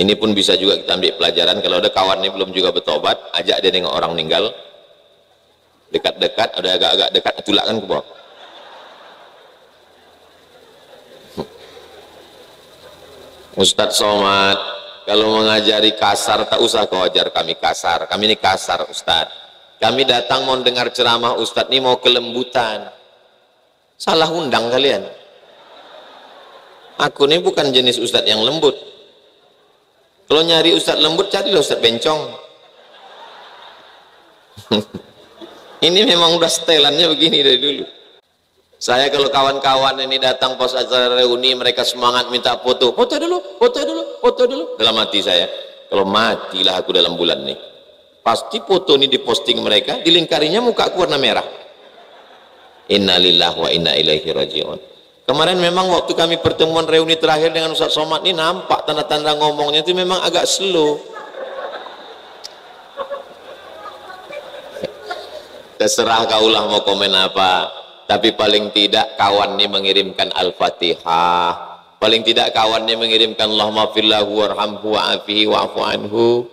Ini pun bisa juga kita ambil pelajaran. Kalau ada kawan ini belum juga bertobat, ajak dia nengok orang meninggal, dekat-dekat, ada agak-agak dekat, tulakkan ke bawah. Ustadz Somad, kalau mengajari kasar tak usah kau ajar kami kasar. Kami ini kasar Ustadz. Kami datang mau dengar ceramah Ustadz ini mau kelembutan. Salah undang kalian. Aku ini bukan jenis Ustadz yang lembut. Kalau nyari Ustadz lembut, carilah Ustadz bencong. Ini memang udah setelannya begini dari dulu. Saya kalau kawan-kawan ini datang pas acara reuni, mereka semangat minta foto. Foto dulu, foto dulu, foto dulu. Dalam hati saya, kalau matilah aku dalam bulan ini, pasti foto ini diposting mereka, dilingkarinya muka aku warna merah. Innalillahi wa inna ilaihi raji'un. Kemarin memang waktu kami pertemuan reuni terakhir dengan Ustaz Somad ini, nampak tanda-tanda ngomongnya itu memang agak slow. Terserah kaulah mau komen apa. Tapi paling tidak kawan ini mengirimkan Al-Fatihah, paling tidak kawan ini mengirimkan Allahumma fillahu warhamhu wa'afihi wa'afu anhu.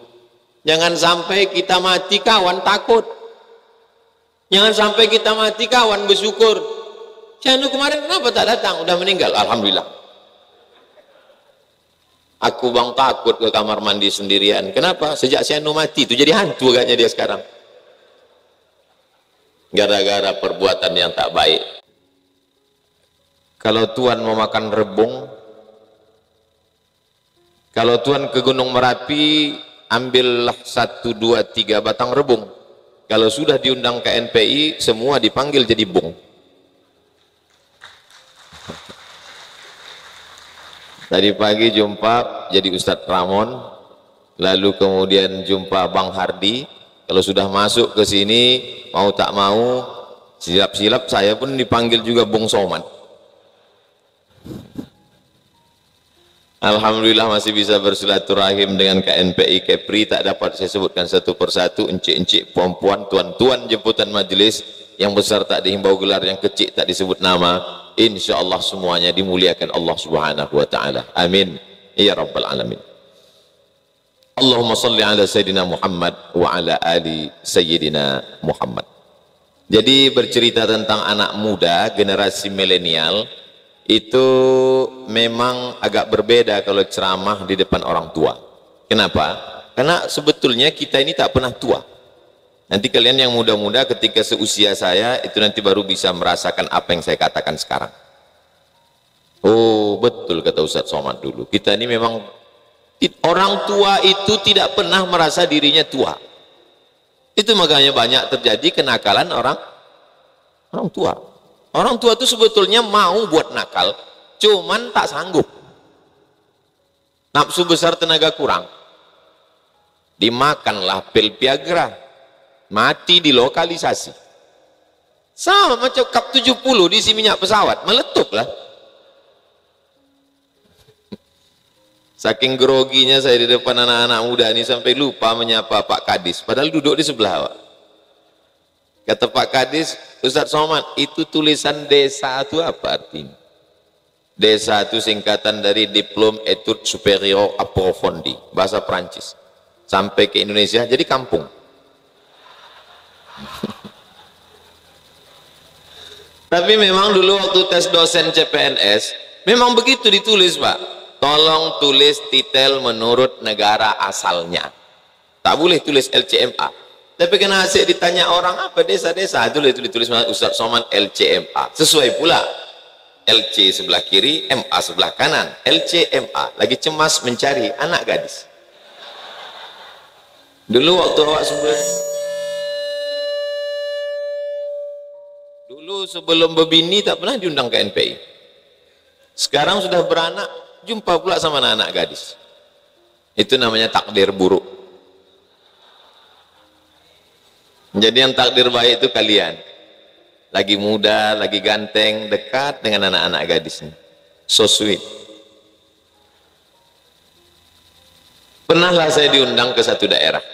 Jangan sampai kita mati kawan takut, jangan sampai kita mati kawan bersyukur. Syahnu kemarin kenapa tak datang? Udah meninggal, alhamdulillah. Aku bang takut ke kamar mandi sendirian. Kenapa? Sejak Syahnu mati itu jadi hantu agaknya dia sekarang, gara-gara perbuatan yang tak baik. Kalau Tuhan mau makan rebung, kalau Tuhan ke Gunung Merapi, ambillah 1, 2, 3 batang rebung. Kalau sudah diundang ke NPI, semua dipanggil jadi bung. Tadi pagi jumpa jadi Ustadz Ramon, lalu kemudian jumpa Bang Hardi. Kalau sudah masuk ke sini, mau tak mau, silap-silap saya pun dipanggil juga Bung Somad. Alhamdulillah masih bisa bersilaturahim dengan KNPI Kepri. Tak dapat saya sebutkan satu persatu, encik-encik, puan-puan, tuan-tuan jemputan majelis, yang besar tak dihimbau gelar, yang kecil tak disebut nama. Insya Allah semuanya dimuliakan Allah Subhanahu wa Ta'ala. Amin ya Rabbal Alamin. Allahumma salli ala Sayyidina Muhammad wa ala ali Sayyidina Muhammad. Jadi bercerita tentang anak muda, generasi milenial, itu memang agak berbeda kalau ceramah di depan orang tua. Kenapa? Karena sebetulnya kita ini tak pernah tua. Nanti kalian yang muda-muda ketika seusia saya, itu nanti baru bisa merasakan apa yang saya katakan sekarang. Oh betul kata Ustadz Somad dulu, kita ini memang, orang tua itu tidak pernah merasa dirinya tua. Itu makanya banyak terjadi kenakalan orang tua. Orang tua itu sebetulnya mau buat nakal, cuman tak sanggup. Nafsu besar, tenaga kurang. Dimakanlah pil Viagra, mati di lokalisasi. Sama macam kap 70 diisi minyak pesawat, meletuplah. Saking groginya saya di depan anak-anak muda ini sampai lupa menyapa Pak Kadis, padahal duduk di sebelah Pak. Kata Pak Kadis, Ustadz Somad, itu tulisan desa itu apa artinya? Desa itu singkatan dari Diplôme Études Supérieures Approfondies, bahasa Prancis. Sampai ke Indonesia jadi kampung. Tapi memang dulu waktu tes dosen CPNS, memang begitu ditulis Pak. Tolong tulis titel menurut negara asalnya. Tak boleh tulis LCMA. Tapi kena asyik ditanya orang apa desa-desa, itu ditulis Ustadz Somad LCMA. Sesuai pula. LC sebelah kiri, MA sebelah kanan. LCMA. Lagi cemas mencari anak gadis. Dulu waktu awak sebelum berbini tak pernah diundang ke NPI. Sekarang sudah beranak, jumpa pula sama anak-anak gadis. Itu namanya takdir buruk. Jadi yang takdir baik itu kalian. Lagi muda, lagi ganteng, dekat dengan anak-anak gadisnya. So sweet. Pernahlah saya diundang ke satu daerah.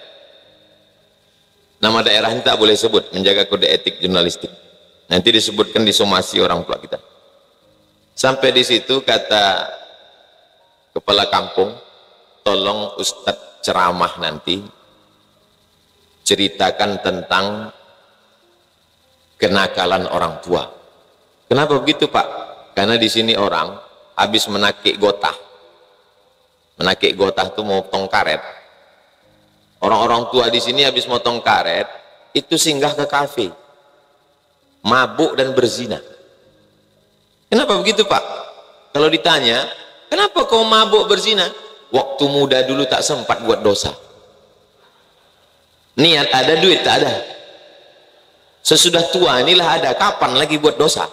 Nama daerah ini tak boleh sebut, menjaga kode etik jurnalistik. Nanti disebutkan disomasi orang pula kita. Sampai di situ kata kepala kampung, tolong Ustadz ceramah nanti ceritakan tentang kenakalan orang tua. Kenapa begitu Pak? Karena di sini orang habis menakik gotah. Menakik gotah itu mau potong karet. Orang-orang tua di sini habis motong karet, itu singgah ke kafe, mabuk dan berzina. Kenapa begitu Pak? Kalau ditanya, kenapa kau mabuk berzina? Waktu muda dulu tak sempat buat dosa. Niat ada, duit tak ada. Sesudah tua inilah ada, kapan lagi buat dosa?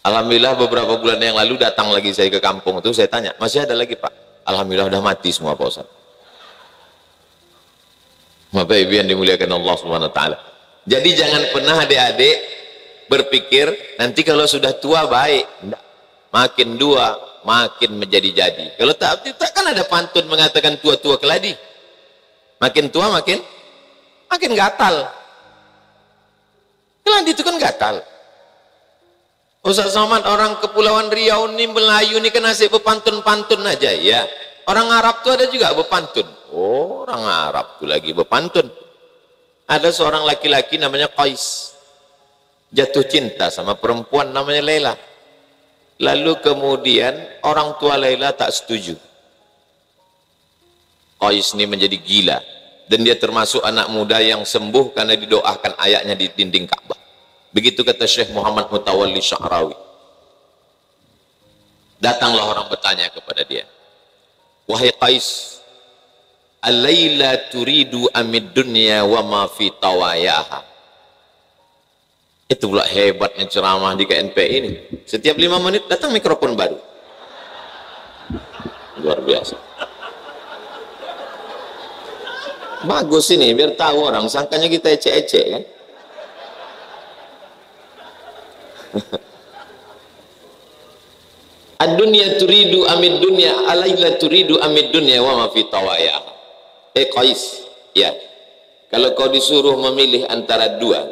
Alhamdulillah beberapa bulan yang lalu datang lagi saya ke kampung itu, saya tanya, masih ada lagi Pak? Alhamdulillah udah mati semua Pak Ustaz. Bapak Ibu yang dimuliakan Allah Subhanahu wa taala. Jadi jangan pernah adik-adik berpikir nanti kalau sudah tua baik. Enggak. Makin tua makin menjadi-jadi. Kalau tak kan ada pantun mengatakan tua-tua keladi. Makin tua makin gatal. Keladi itu kan gatal. Ustaz Somad, orang Kepulauan Riau ini Melayu ini kan asik bepantun-pantun aja ya. Orang Arab tuh ada juga bepantun. Oh, orang Arab tuh lagi bepantun. Ada seorang laki-laki namanya Qais. Jatuh cinta sama perempuan namanya Laila. Lalu kemudian orang tua Laila tak setuju. Qais ini menjadi gila. Dan dia termasuk anak muda yang sembuh karena didoakan ayahnya di dinding Ka'bah. Begitu kata Syekh Muhammad Mutawalli Sya'rawi. Datanglah orang bertanya kepada dia, wahai Qais, alaila turidu amid dunya wa ma fi tawayaha. Itu pula hebatnya ceramah di KNPI ini. Setiap 5 menit datang mikrofon baru. Luar biasa. Bagus ini, biar tahu orang, sangkanya kita ecek-ecek kan. Ad-dunya turidu amid dunya alaila turidu amid dunya wa ma fi tawaya. Qais, ya. Kalau kau disuruh memilih antara dua,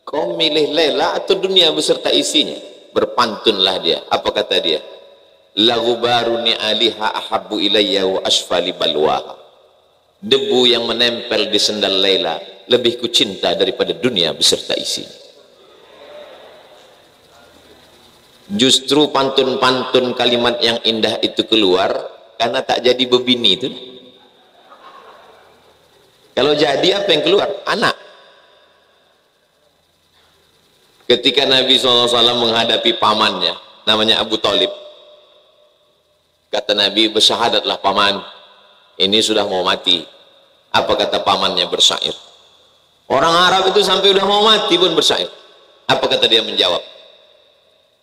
kau milih Laila atau dunia beserta isinya? Berpantunlah dia. Apa kata dia? La ghubaruni aliha ahabbu ilayya wa asfali balwaha. Debu yang menempel di sendal Laila lebih kucinta daripada dunia beserta isinya. Justru pantun-pantun kalimat yang indah itu keluar karena tak jadi bebini itu. Kalau jadi apa yang keluar? Anak. Ketika Nabi SAW menghadapi pamannya namanya Abu Talib, kata Nabi, bersyahadatlah paman, ini sudah mau mati. Apa kata pamannya? Bersyair. Orang Arab itu sampai udah mau mati pun bersyair. Apa kata dia menjawab?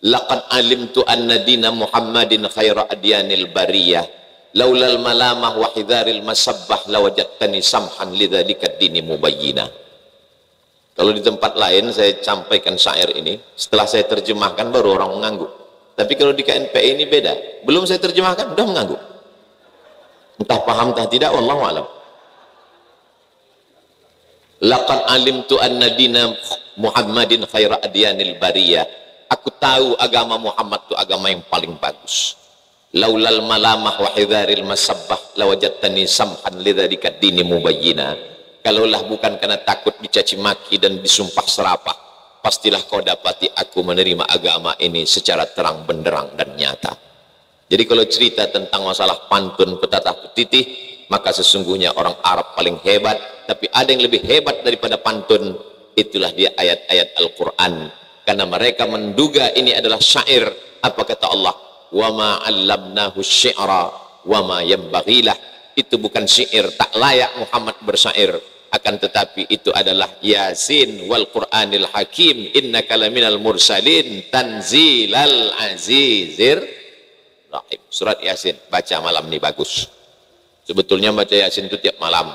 Laqad alimtu anna dina Muhammadin khaira adyanil bariyah laulal malamah wa hidharil masabbah lawajadtani samhan lidzalika dini mubayyina. Kalau di tempat lain saya sampaikan syair ini, setelah saya terjemahkan baru orang mengangguk. Tapi kalau di KNPI ini beda. Belum saya terjemahkan sudah mengangguk. Entah paham entah tidak, wallahu a'lam. Laqad alimtu anna dina Muhammadin khaira adyanil bariyah. Aku tahu agama Muhammad itu agama yang paling bagus. Laulal malamah wa hidharil masabbah lawajadtani samhan lidzalika dini mubayyina. Kalaulah bukan karena takut dicaci maki dan disumpah serapah, pastilah kau dapati aku menerima agama ini secara terang benderang dan nyata. Jadi kalau cerita tentang masalah pantun petatah petitih, maka sesungguhnya orang Arab paling hebat. Tapi ada yang lebih hebat daripada pantun, itulah dia ayat-ayat Al-Quran. Karena mereka menduga ini adalah syair. Apa kata Allah? Wa ma 'allamnahu syi'ra wa ma yanbaghilah. Itu bukan syair, tak layak Muhammad bersyair. Akan tetapi itu adalah Yasin wal Qur'anil Hakim, innaka laminal mursalin tanzilal azizir rahim. Surat Yasin, baca malam ini bagus. Sebetulnya baca Yasin itu tiap malam.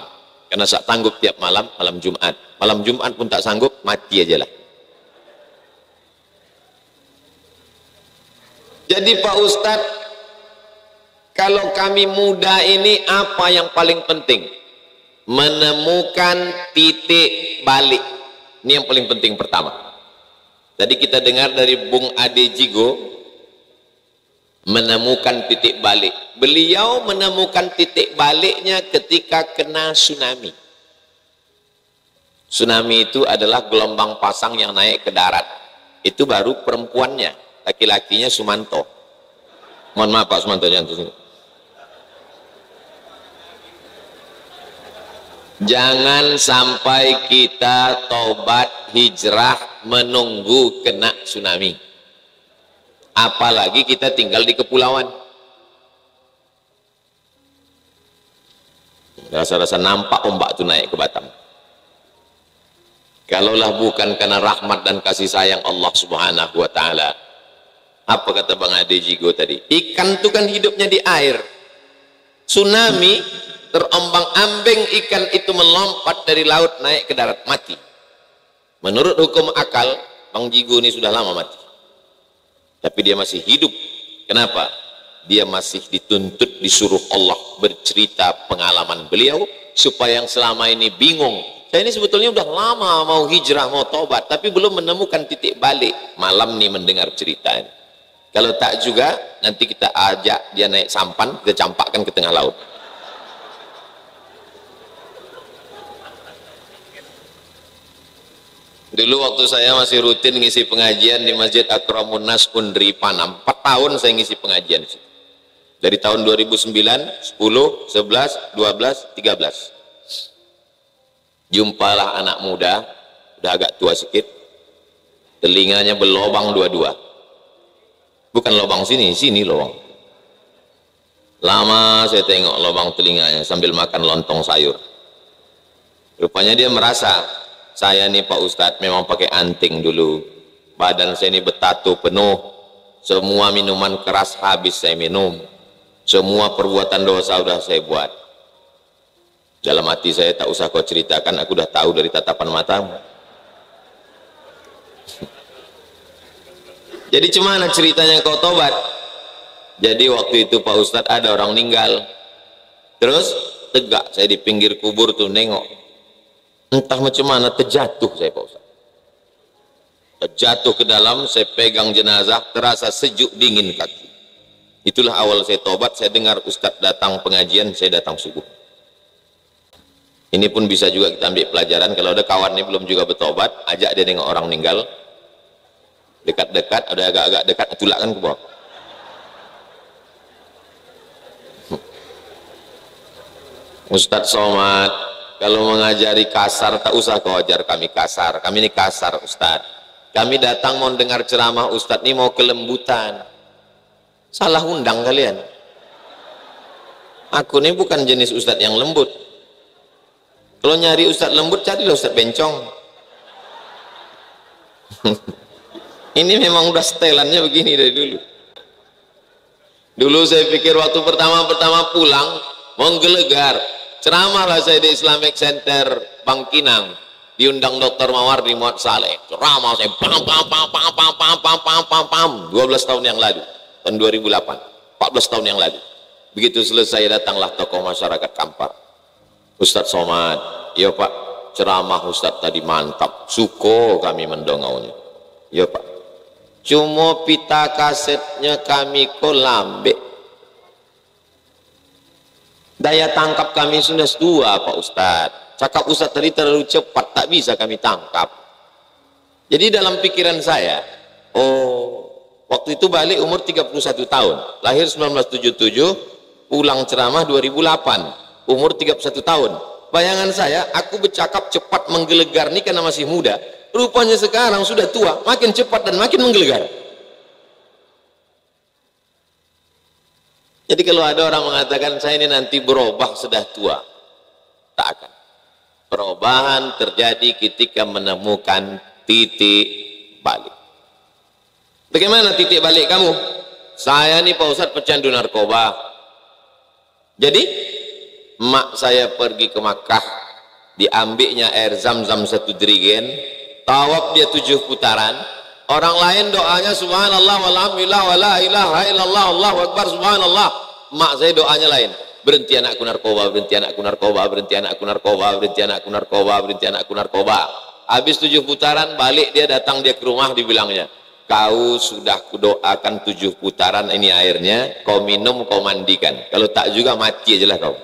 Karena tak sanggup tiap malam, malam Jumat. Malam Jumat pun tak sanggup, mati aja lah. Jadi Pak Ustadz, kalau kami muda ini apa yang paling penting? Menemukan titik balik. Ini yang paling penting pertama. Tadi kita dengar dari Bung Ade Jigo, menemukan titik balik. Beliau menemukan titik baliknya ketika kena tsunami. Tsunami itu adalah gelombang pasang yang naik ke darat. Itu baru perempuannya, laki-lakinya Sumanto. Mohon maaf Pak Sumanto, jangan sini. Jangan sampai kita tobat hijrah menunggu kena tsunami. Apalagi kita tinggal di kepulauan. Rasa-rasa nampak ombak itu naik ke Batam. Kalaulah bukan karena rahmat dan kasih sayang Allah Subhanahu wa ta'ala. Apa kata Bang Ade Jigo tadi? Ikan itu kan hidupnya di air. Tsunami, terombang-ambing ikan itu melompat dari laut naik ke darat, mati. Menurut hukum akal, Bang Jigo ini sudah lama mati. Tapi dia masih hidup. Kenapa? Dia masih dituntut, disuruh Allah bercerita pengalaman beliau, supaya yang selama ini bingung. Saya ini sebetulnya udah lama mau hijrah, mau tobat, tapi belum menemukan titik balik. Malam nih mendengar cerita ini. Kalau tak juga, nanti kita ajak dia naik sampan, kita campakkan ke tengah laut. Dulu waktu saya masih rutin ngisi pengajian di Masjid Akramun Nas Undri Panam, 4 tahun saya ngisi pengajian di situ. Dari tahun 2009, 10, 11, 12, 13. Jumpalah anak muda, udah agak tua sedikit, telinganya berlobang dua-dua. Bukan lobang sini, sini lobang. Lama saya tengok lobang telinganya sambil makan lontong sayur. Rupanya dia merasa, saya nih Pak Ustadz memang pakai anting dulu, badan saya ini bertato penuh, semua minuman keras habis saya minum, semua perbuatan dosa sudah saya buat. Dalam hati saya, tak usah kau ceritakan, aku sudah tahu dari tatapan matamu. Jadi gimana ceritanya kau tobat? Jadi waktu itu Pak Ustadz ada orang meninggal, terus tegak saya di pinggir kubur tuh nengok, entah macam mana terjatuh saya Pak Ustadz. Terjatuh ke dalam, saya pegang jenazah, terasa sejuk dingin kaki. Itulah awal saya tobat. Saya dengar Ustadz datang pengajian, saya datang subuh. Ini pun bisa juga kita ambil pelajaran. Kalau ada kawan ini belum juga bertobat, ajak dia nengok orang meninggal, dekat-dekat, ada agak-agak dekat, tulakkan ke bawah. Ustadz Somad, kalau mengajari kasar, tak usah kau ajar kami kasar. Kami ini kasar Ustadz. Kami datang mau dengar ceramah Ustadz ini mau kelembutan. Salah undang kalian. Aku ini bukan jenis Ustadz yang lembut. Kalau nyari Ustadz lembut, carilah Ustadz bencong. Ini memang udah setelannya begini dari dulu. Dulu saya pikir waktu pertama pulang menggelegar, ceramahlah saya di Islamic Center Bangkinang, diundang Dr. Mawardi Muhammad Saleh, ceramah saya 12 tahun yang lalu, tahun 2008, 14 tahun yang lalu. Begitu selesai datanglah tokoh masyarakat Kampar, Ustadz Somad. Ya Pak, ceramah Ustadz tadi mantap, suko kami mendongaunya. Ya Pak, cuma pita kasetnya kami kok lambe. Daya tangkap kami sudah 2 Pak Ustadz. Cakap Ustadz tadi terlalu cepat, tak bisa kami tangkap. Jadi dalam pikiran saya, oh waktu itu balik umur 31 tahun, lahir 1977, pulang ceramah 2008, umur 31 tahun. Bayangan saya, aku bercakap cepat menggelegar ini karena masih muda. Rupanya sekarang sudah tua, makin cepat dan makin menggelegar. Jadi kalau ada orang mengatakan saya ini nanti berubah sudah tua, tak akan. Perubahan terjadi ketika menemukan titik balik. Bagaimana titik balik kamu? Saya ini Pak Ustadz pecandu narkoba. Jadi mak saya pergi ke Makkah, diambilnya air zam-zam 1 jerigen, tawaf dia 7 putaran. Orang lain doanya subhanallah walhamdulillah wala ilaha illallah Allahu akbar subhanallah. Mak saya doanya lain, berhenti anakku narkoba, berhenti anakku narkoba, berhenti anakku narkoba, berhenti anakku narkoba, berhenti anakku narkoba. Habis 7 putaran balik dia datang dia ke rumah, dibilangnya, kau sudah kudoakan 7 putaran ini airnya, kau minum, kau mandikan. Kalau tak juga mati aja lah kau.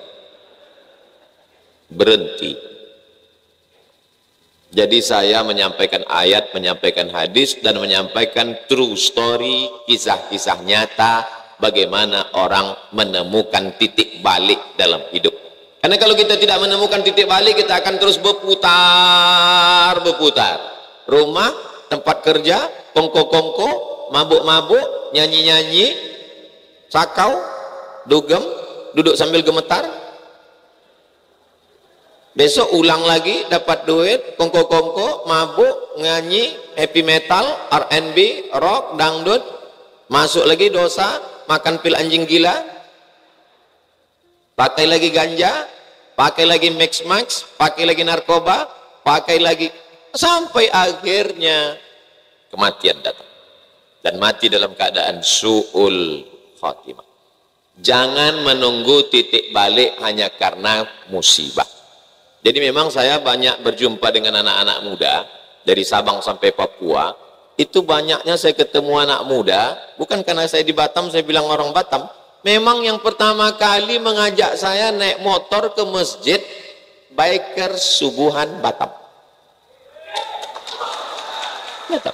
Berhenti. Jadi saya menyampaikan ayat, menyampaikan hadis, dan menyampaikan true story, kisah-kisah nyata, bagaimana orang menemukan titik balik dalam hidup. Karena kalau kita tidak menemukan titik balik, kita akan terus berputar. Rumah, tempat kerja, kongko-kongko, mabuk-mabuk, nyanyi-nyanyi, sakau, dugem, duduk sambil gemetar. Besok ulang lagi, dapat duit, kongko-kongko, mabuk, nyanyi, happy metal, R&B, rock, dangdut, masuk lagi dosa, makan pil anjing gila, pakai lagi ganja, pakai lagi mix-max, pakai lagi narkoba, pakai lagi, sampai akhirnya kematian datang. Dan mati dalam keadaan su'ul khatimah. Jangan menunggu titik balik hanya karena musibah. Jadi memang saya banyak berjumpa dengan anak-anak muda, dari Sabang sampai Papua, itu banyaknya saya ketemu anak muda, bukan karena saya di Batam, saya bilang orang Batam, memang yang pertama kali mengajak saya naik motor ke masjid biker subuhan Batam. Batam.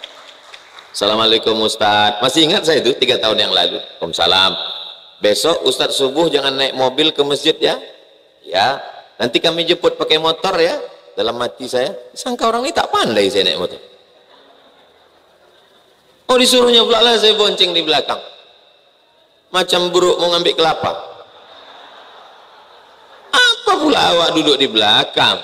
Assalamualaikum Ustadz, masih ingat saya itu 3 tahun yang lalu. Waalaikumsalam. Besok Ustadz subuh jangan naik mobil ke masjid ya. Ya, nanti kami jemput pakai motor ya. Dalam hati saya, sangka orang ini tak pandai saya naik motor. Oh, disuruhnya pula lah saya bonceng di belakang. Macam buruk mau ngambil kelapa. Apa pula awak duduk di belakang?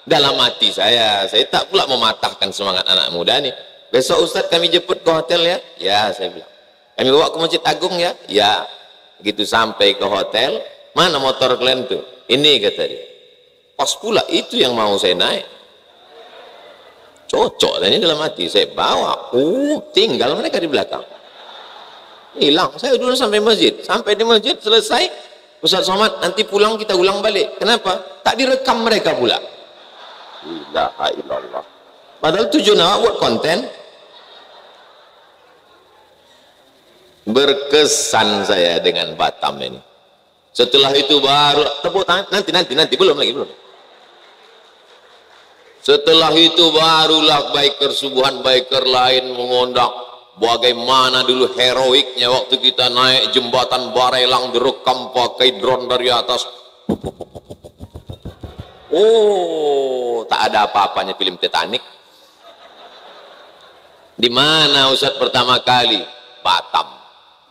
Dalam hati saya tak pula mematahkan semangat anak muda nih. Besok Ustadz kami jemput ke hotel ya. Ya, saya bilang. Kami bawa ke Masjid Agung ya. Ya. Begitu sampai ke hotel, mana motor kalian tuh? Ini kata dia. Pas pula itu yang mau saya naik. Cocok dan ini dalam hati saya bawa. Tinggal mereka di belakang. Hilang. Saya dulu sampai masjid. Sampai di masjid selesai. Ustaz Somad nanti pulang kita ulang balik. Kenapa? Tak direkam mereka pula. Ilaha illallah. Padahal tujuan awak buat konten. Berkesan saya dengan Batam ini. Setelah itu baru tepuk tangan. Nanti belum lagi belum. Setelah itu barulah biker subuhan, biker lain mengundang bagaimana dulu heroiknya waktu kita naik jembatan Barelang direkam pakai drone dari atas. Oh, tak ada apa-apanya film Titanic. Di mana Ustaz pertama kali? Batam.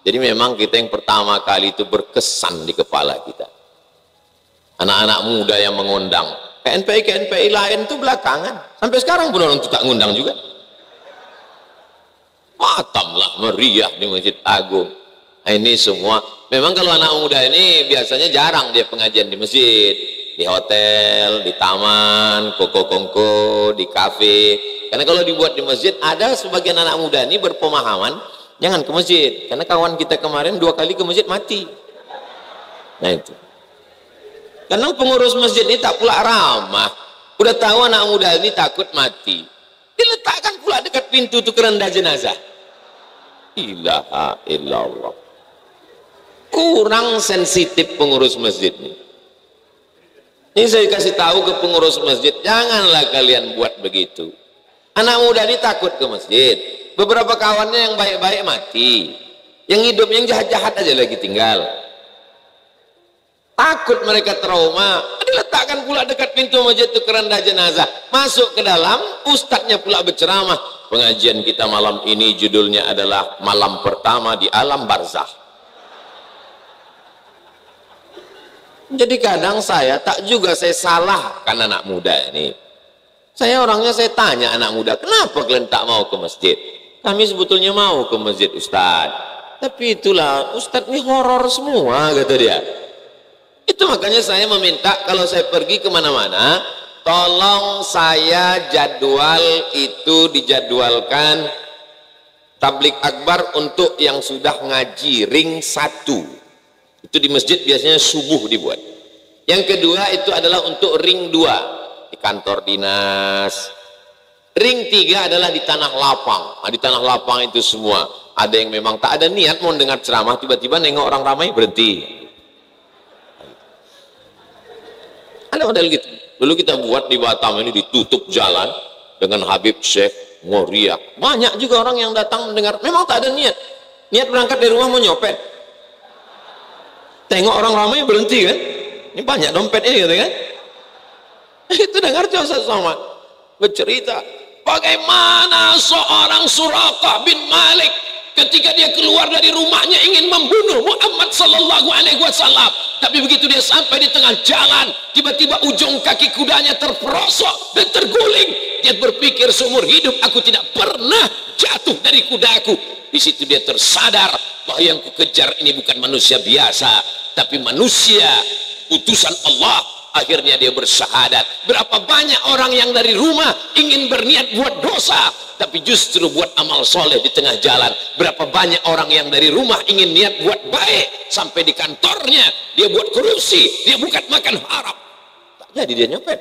Jadi memang kita yang pertama kali itu berkesan di kepala kita. Anak-anak muda yang mengundang. KNPI lain itu belakangan. Sampai sekarang pun orang itu tak ngundang juga. Batam lah meriah di Masjid Agung. Nah, ini semua. Memang kalau anak muda ini biasanya jarang dia pengajian di masjid. Di hotel, di taman, kongko-kongko, di kafe. Karena kalau dibuat di masjid, ada sebagian anak muda ini berpemahaman, jangan ke masjid. Karena kawan kita kemarin 2 kali ke masjid mati. Nah itu. Karena pengurus masjid ini tak pula ramah. Udah tahu anak muda ini takut mati. Diletakkan pula dekat pintu itu keranda jenazah. Ilaha illallah. Kurang sensitif pengurus masjid ini. Ini saya kasih tahu ke pengurus masjid, janganlah kalian buat begitu. Anak muda ini takut ke masjid. Beberapa kawannya yang baik-baik mati. Yang hidup yang jahat-jahat aja lagi tinggal. Takut mereka trauma, diletakkan pula dekat pintu masjid itu keranda jenazah. Masuk ke dalam, ustadznya pula berceramah. Pengajian kita malam ini judulnya adalah malam pertama di alam barzakh. Jadi kadang saya tak juga saya salahkan anak muda ini. Saya orangnya saya tanya anak muda, kenapa kalian tak mau ke masjid? Kami sebetulnya mau ke masjid Ustadz. Tapi itulah, Ustadz ini horor semua, kata dia. Itu makanya saya meminta kalau saya pergi kemana-mana, tolong saya jadwal itu dijadwalkan tablik akbar untuk yang sudah ngaji ring 1. Itu di masjid biasanya subuh dibuat. Yang kedua itu adalah untuk ring 2 di kantor dinas. Ring 3 adalah di tanah lapang. Nah, di tanah lapang itu semua ada yang memang tak ada niat mau dengar ceramah, tiba-tiba nengok orang ramai berhenti. Ada model gitu. Dulu kita buat di Batam ini, ditutup jalan dengan Habib Syekh ngoriak. Banyak juga orang yang datang mendengar, memang tak ada niat. Niat berangkat dari rumah mau nyopet. Tengok orang ramai berhenti kan? Ini banyak dompet ini gitu kan? Itu dengar Ustaz Somad bercerita bagaimana seorang Suraqah bin Malik ketika dia keluar dari rumahnya ingin membunuh Muhammad sallallahu alaihi wasallam, tapi begitu dia sampai di tengah jalan, tiba-tiba ujung kaki kudanya terperosok dan terguling. Dia berpikir, seumur hidup aku tidak pernah jatuh dari kudaku. Di situ dia tersadar bahwa yang kukejar ini bukan manusia biasa, tapi manusia utusan Allah. Akhirnya dia bersyahadat. Berapa banyak orang yang dari rumah ingin berniat buat dosa, tapi justru buat amal soleh di tengah jalan. Berapa banyak orang yang dari rumah ingin niat buat baik, sampai di kantornya dia buat korupsi, dia bukan makan haram, tak jadi dia nyopet.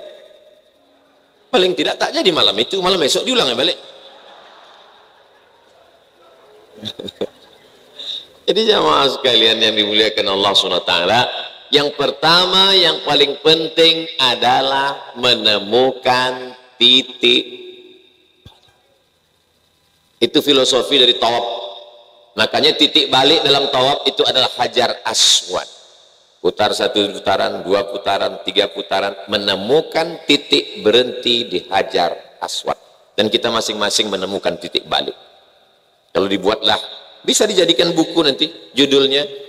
Paling tidak tak jadi malam itu, malam besok diulang ya balik. Jadi jamaah sekalian yang dimuliakan Allah SWT, yang pertama yang paling penting adalah menemukan titik. Itu filosofi dari tawaf. Makanya titik balik dalam tawaf itu adalah Hajar Aswad. Putar 1 putaran, 2 putaran, 3 putaran, menemukan titik berhenti di Hajar Aswad. Dan kita masing-masing menemukan titik balik. Kalau dibuatlah, bisa dijadikan buku nanti, judulnya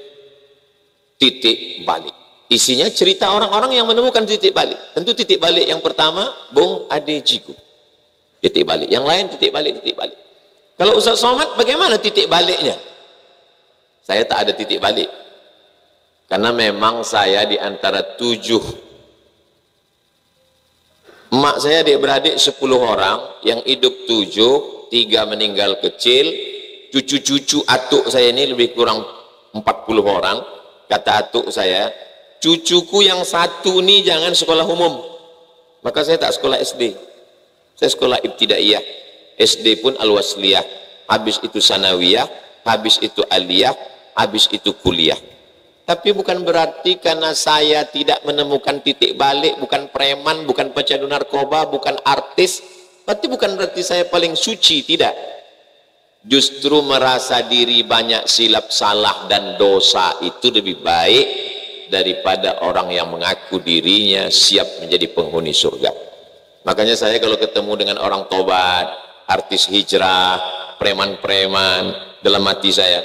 Titik Balik. Isinya cerita orang-orang yang menemukan titik balik. Tentu titik balik yang pertama Bung Ade Jigo, titik balik. Yang lain titik balik, titik balik. Kalau Ustaz Somad bagaimana titik baliknya? Saya tak ada titik balik, karena memang saya di antara 7 emak saya adik-beradik 10 orang, yang hidup 7, 3 meninggal kecil. Cucu-cucu atuk saya ini lebih kurang 40 orang. Kata atuk saya, cucuku yang 1 nih jangan sekolah umum. Maka saya tak sekolah SD, saya sekolah ibtidaiyah. SD pun al-wasliyah, habis itu sanawiyah, habis itu aliyah, habis itu kuliah. Tapi bukan berarti karena saya tidak menemukan titik balik, bukan preman, bukan pecandu narkoba, bukan artis, berarti bukan berarti saya paling suci, tidak. Justru merasa diri banyak silap, salah dan dosa itu lebih baik daripada orang yang mengaku dirinya siap menjadi penghuni surga. Makanya saya kalau ketemu dengan orang tobat, artis hijrah, preman-preman, dalam hati saya,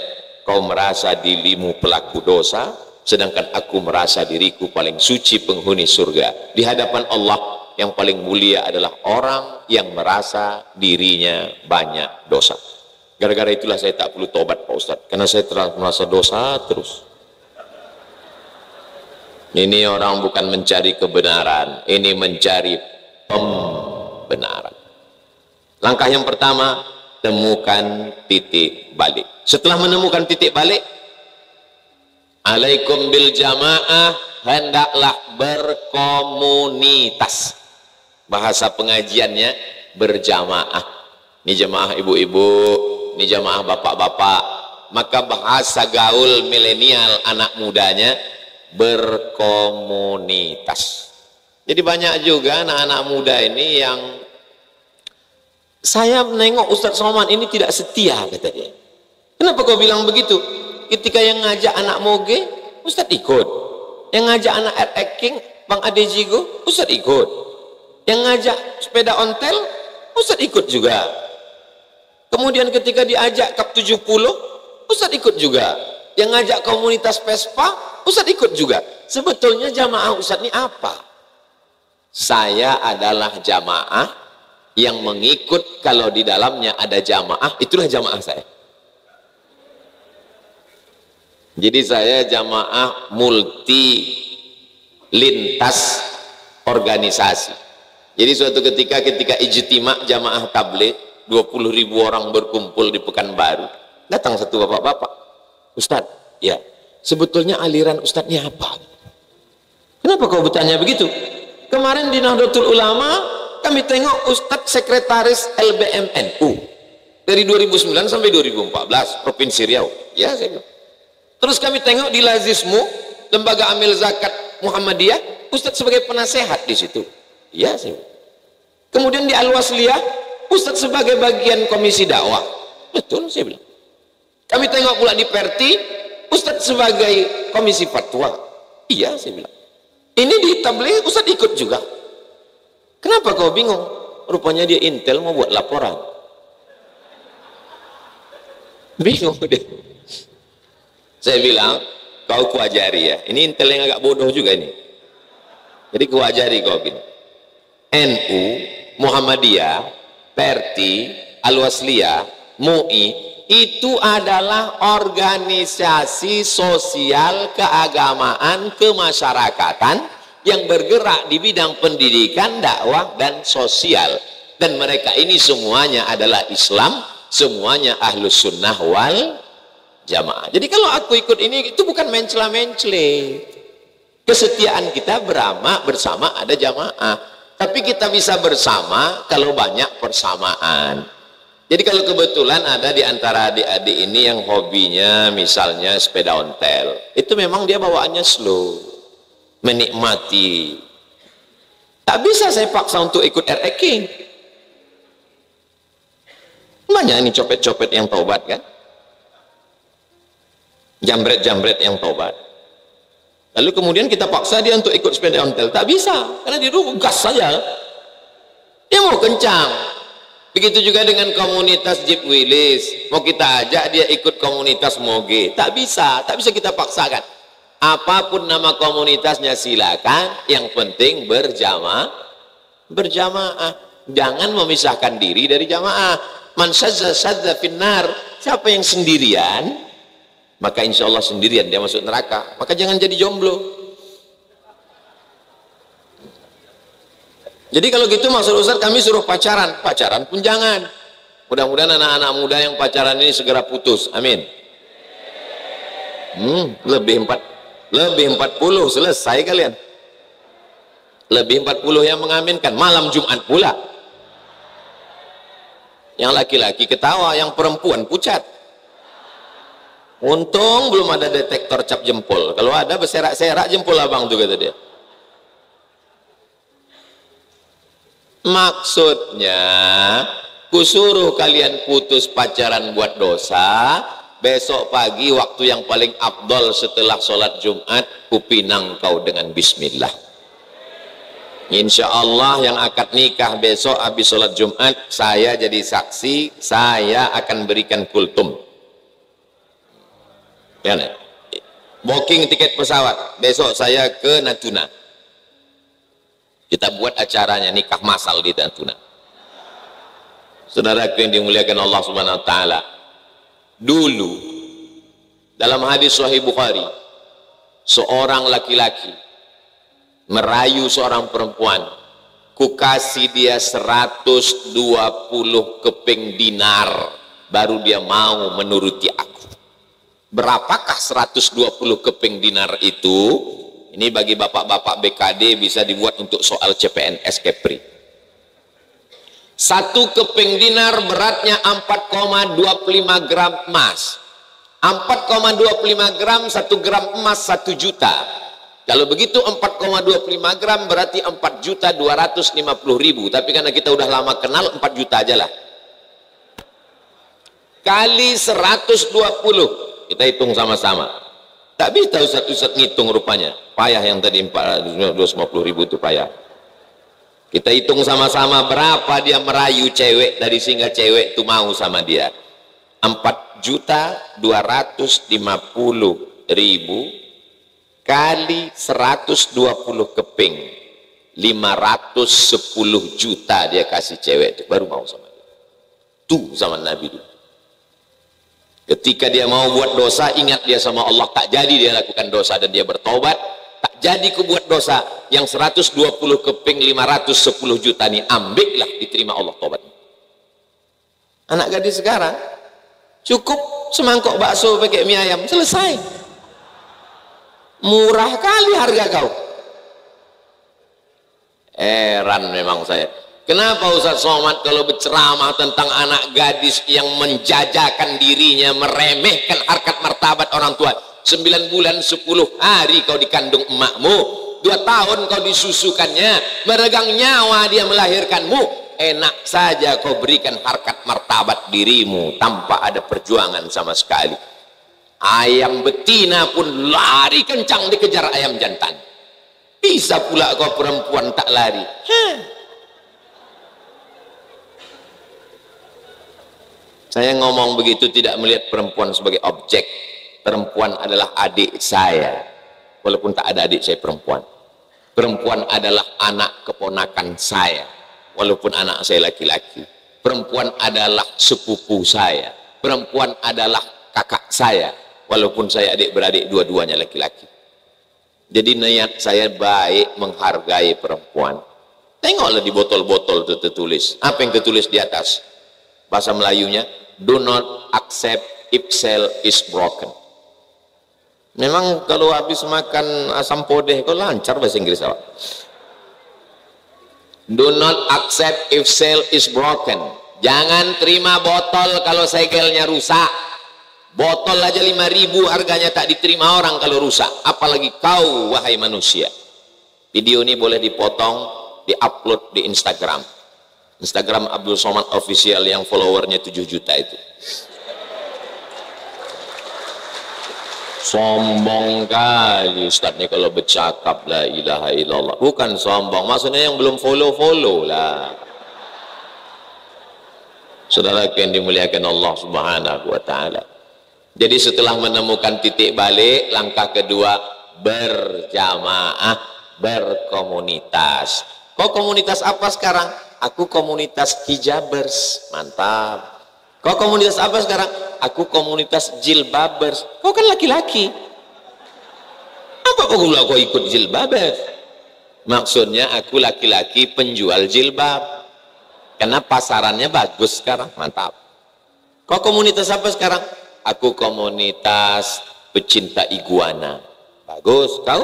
kau merasa dirimu pelaku dosa, sedangkan aku merasa diriku paling suci penghuni surga. Di hadapan Allah yang paling mulia adalah orang yang merasa dirinya banyak dosa. Gara-gara itulah saya tak perlu tobat Pak Ustadz, karena saya terlalu merasa dosa terus. Ini orang bukan mencari kebenaran, ini mencari pembenaran. Langkah yang pertama, temukan titik balik. Setelah menemukan titik balik, alaikum bil jamaah, hendaklah berkomunitas. Bahasa pengajiannya berjamaah. Ini jamaah ibu-ibu, ini jamaah bapak-bapak. Maka bahasa gaul milenial anak mudanya berkomunitas. Jadi banyak juga anak-anak muda ini yang saya menengok Ustaz Somad ini tidak setia, kata dia. Kenapa kau bilang begitu? Ketika yang ngajak anak moge, Ustaz ikut. Yang ngajak anak King, Bang Ade Jigo, Ustaz ikut. Yang ngajak sepeda ontel, Ustaz ikut juga. Kemudian ketika diajak Kap 70, Ustaz ikut juga. Yang ngajak komunitas Vespa, Ustaz ikut juga. Sebetulnya jamaah Ustaz ini apa? Saya adalah jamaah yang mengikut kalau di dalamnya ada jamaah, itulah jamaah saya. Jadi saya jamaah multi lintas organisasi. Jadi suatu ketika ijtima jamaah tabligh, 20.000 orang berkumpul di Pekanbaru, datang satu bapak-bapak, Ustadz, ya sebetulnya aliran Ustadznya apa? Kenapa kau bertanya begitu? Kemarin di Nahdlatul Ulama kami tengok Ustadz Sekretaris LBMNU dari 2009 sampai 2014 Provinsi Riau, ya saya bilang. Terus kami tengok di Lazismu, Lembaga Amil Zakat Muhammadiyah, Ustadz sebagai penasehat di situ, ya saya bilang. Kemudian di Al-Wasliyah, Ustadz sebagai bagian komisi dakwah, betul saya bilang. Kami tengok pula di Perti, Ustadz sebagai komisi fatwa, iya saya bilang. Ini di Tabligh Ustadz ikut juga. Kenapa kau bingung? Rupanya dia intel mau buat laporan. Bingung deh. Saya bilang, kau kuajari ya. Ini intel yang agak bodoh juga ini. Jadi kuajari kau gini. NU, Muhammadiyah, Perti, Al-Wasliyah, MUI, itu adalah organisasi sosial keagamaan kemasyarakatan yang bergerak di bidang pendidikan, dakwah, dan sosial. Dan mereka ini semuanya adalah Islam, semuanya ahlus sunnah wal jamaah. Jadi kalau aku ikut ini, itu bukan mencela-mencele. Kesetiaan kita bersama ada jamaah. Tapi kita bisa bersama kalau banyak persamaan. Jadi kalau kebetulan ada di antara adik-adik ini yang hobinya misalnya sepeda ontel, itu memang dia bawaannya slow, menikmati. Tak bisa saya paksa untuk ikut RX King. Banyak ini copet-copet yang taubat kan, jambret-jambret yang taubat. Lalu kemudian kita paksa dia untuk ikut sepeda ontel, tak bisa, karena dia dulu gas saja, dia mau kencang. Begitu juga dengan komunitas Jeep Willys, mau kita ajak dia ikut komunitas Moge, tak bisa kita paksakan. Apapun nama komunitasnya silakan, yang penting berjamaah, jangan memisahkan diri dari jamaah. Man syadza finnar, siapa yang sendirian, maka insya Allah sendirian dia masuk neraka. Maka jangan jadi jomblo. Jadi kalau gitu maksud Ustaz, kami suruh pacaran pun jangan. Mudah-mudahan anak-anak muda yang pacaran ini segera putus, amin. Lebih 40 selesai kalian. Lebih 40 yang mengaminkan, malam Jumat pula. Yang laki-laki ketawa, yang perempuan pucat. Untung belum ada detektor cap jempol. Kalau ada berserak-serak jempol abang tuh kata dia. Maksudnya kusuruh kalian putus pacaran buat dosa, besok pagi waktu yang paling afdol setelah sholat Jumat, kupinang kau dengan bismillah. Insya Allah yang akad nikah besok habis sholat Jumat, saya jadi saksi, saya akan berikan kultum ya, booking tiket pesawat besok saya ke Natuna. Kita buat acaranya nikah massal di Natuna. Saudaraku yang dimuliakan Allah Subhanahu wa taala, dulu dalam hadis Sahih Bukhari, seorang laki-laki merayu seorang perempuan, ku kasih dia 120 keping dinar baru dia mau menuruti aku. Berapakah 120 keping dinar itu? Ini bagi bapak-bapak BKD bisa dibuat untuk soal CPNS Kepri. 1 keping dinar beratnya 4,25 gram emas. 4,25 gram, 1 gram emas 1 juta. Kalau begitu 4,25 gram berarti 4.250.000. Tapi karena kita udah lama kenal, 4 juta aja lah. Kali 120, kita hitung sama-sama. Tak bisa Ustaz ngitung rupanya, payah yang tadi 450.000 itu payah. Kita hitung sama-sama berapa dia merayu cewek tadi sehingga cewek itu mau sama dia. 4.250.000 kali 120 keping, 510 juta dia kasih cewek itu baru mau sama dia. Tuh zaman Nabi dulu. Ketika dia mau buat dosa, ingat dia sama Allah, tak jadi dia lakukan dosa dan dia bertobat, tak jadi kubuat dosa, yang 120 keping 510 juta ini ambillah, diterima Allah tobatnya. Anak gadis sekarang cukup semangkok bakso pakai mie ayam, selesai. Murah kali harga kau. Heran memang saya. Kenapa Ustaz Somad kalau berceramah tentang anak gadis yang menjajakan dirinya, meremehkan harkat martabat orang tua, 9 bulan 10 hari kau dikandung emakmu, 2 tahun kau disusukannya, meregang nyawa dia melahirkanmu, enak saja kau berikan harkat martabat dirimu tanpa ada perjuangan sama sekali. Ayam betina pun lari kencang dikejar ayam jantan. Bisa pula kau perempuan tak lari. Saya ngomong begitu tidak melihat perempuan sebagai objek. Perempuan adalah adik saya, walaupun tak ada adik saya perempuan. Perempuan adalah anak keponakan saya, walaupun anak saya laki-laki. Perempuan adalah sepupu saya. Perempuan adalah kakak saya, walaupun saya adik-beradik dua-duanya laki-laki. Jadi niat saya baik menghargai perempuan. Tengoklah di botol-botol itu tertulis. Apa yang tertulis di atas? Bahasa Melayunya, do not accept if cell is broken. Memang kalau habis makan asam podeh, kau lancar bahasa Inggris awak. Do not accept if cell is broken. Jangan terima botol kalau segelnya rusak. Botol aja 5.000 harganya tak diterima orang kalau rusak, apalagi kau wahai manusia. Video ini boleh dipotong, diupload di Instagram Abdul Somad Official yang followernya 7 juta itu. Sombong kali Ustaz nih kalau bercakap la ilaha illallah. Bukan sombong, maksudnya yang belum follow lah. Saudara yang dimuliakan Allah Subhanahu wa taala. Jadi setelah menemukan titik balik, langkah kedua berjamaah, berkomunitas. Kau komunitas apa sekarang? Aku komunitas hijabers. Mantap. Kau komunitas apa sekarang? Aku komunitas jilbabers. Kau kan laki-laki. Apa pula kau ikut jilbabers? Maksudnya aku laki-laki penjual jilbab. Karena pasarannya bagus sekarang. Mantap. Kau komunitas apa sekarang? Aku komunitas pecinta iguana. Bagus. Kau?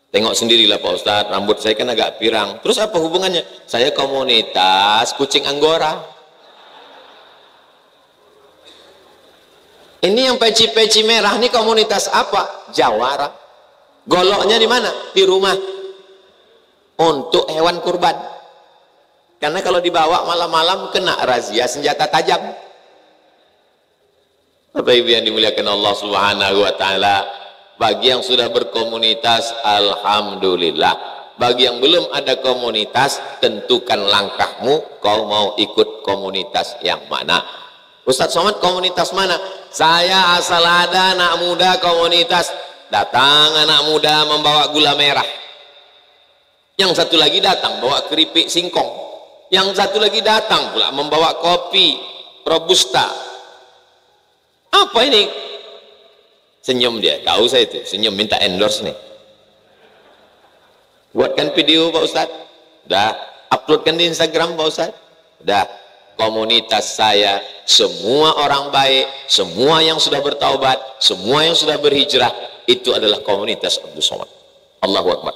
Tengok sendirilah Pak Ustadz, rambut saya kan agak pirang. Terus apa hubungannya? Saya komunitas kucing Anggora. Ini yang peci-peci merah ini komunitas apa? Jawara. Goloknya di mana? Di rumah. Untuk hewan kurban. Karena kalau dibawa malam-malam kena razia senjata tajam. Bapak Ibu yang dimuliakan Allah Subhanahu wa taala, bagi yang sudah berkomunitas alhamdulillah. Bagi yang belum ada komunitas, tentukan langkahmu, kau mau ikut komunitas yang mana. Ustaz Somad komunitas mana? Saya asal ada anak muda komunitas. Datang anak muda membawa gula merah. Yang satu lagi datang bawa keripik singkong. Yang satu lagi datang pula membawa kopi robusta. Apa ini? Senyum dia, tahu saya itu, senyum minta endorse nih. Buatkan video Pak Ustadz, dah uploadkan di Instagram Pak Ustadz, dah. Komunitas saya semua orang baik, semua yang sudah bertaubat, semua yang sudah berhijrah, itu adalah komunitas Abdul Somad. Allahu Akbar.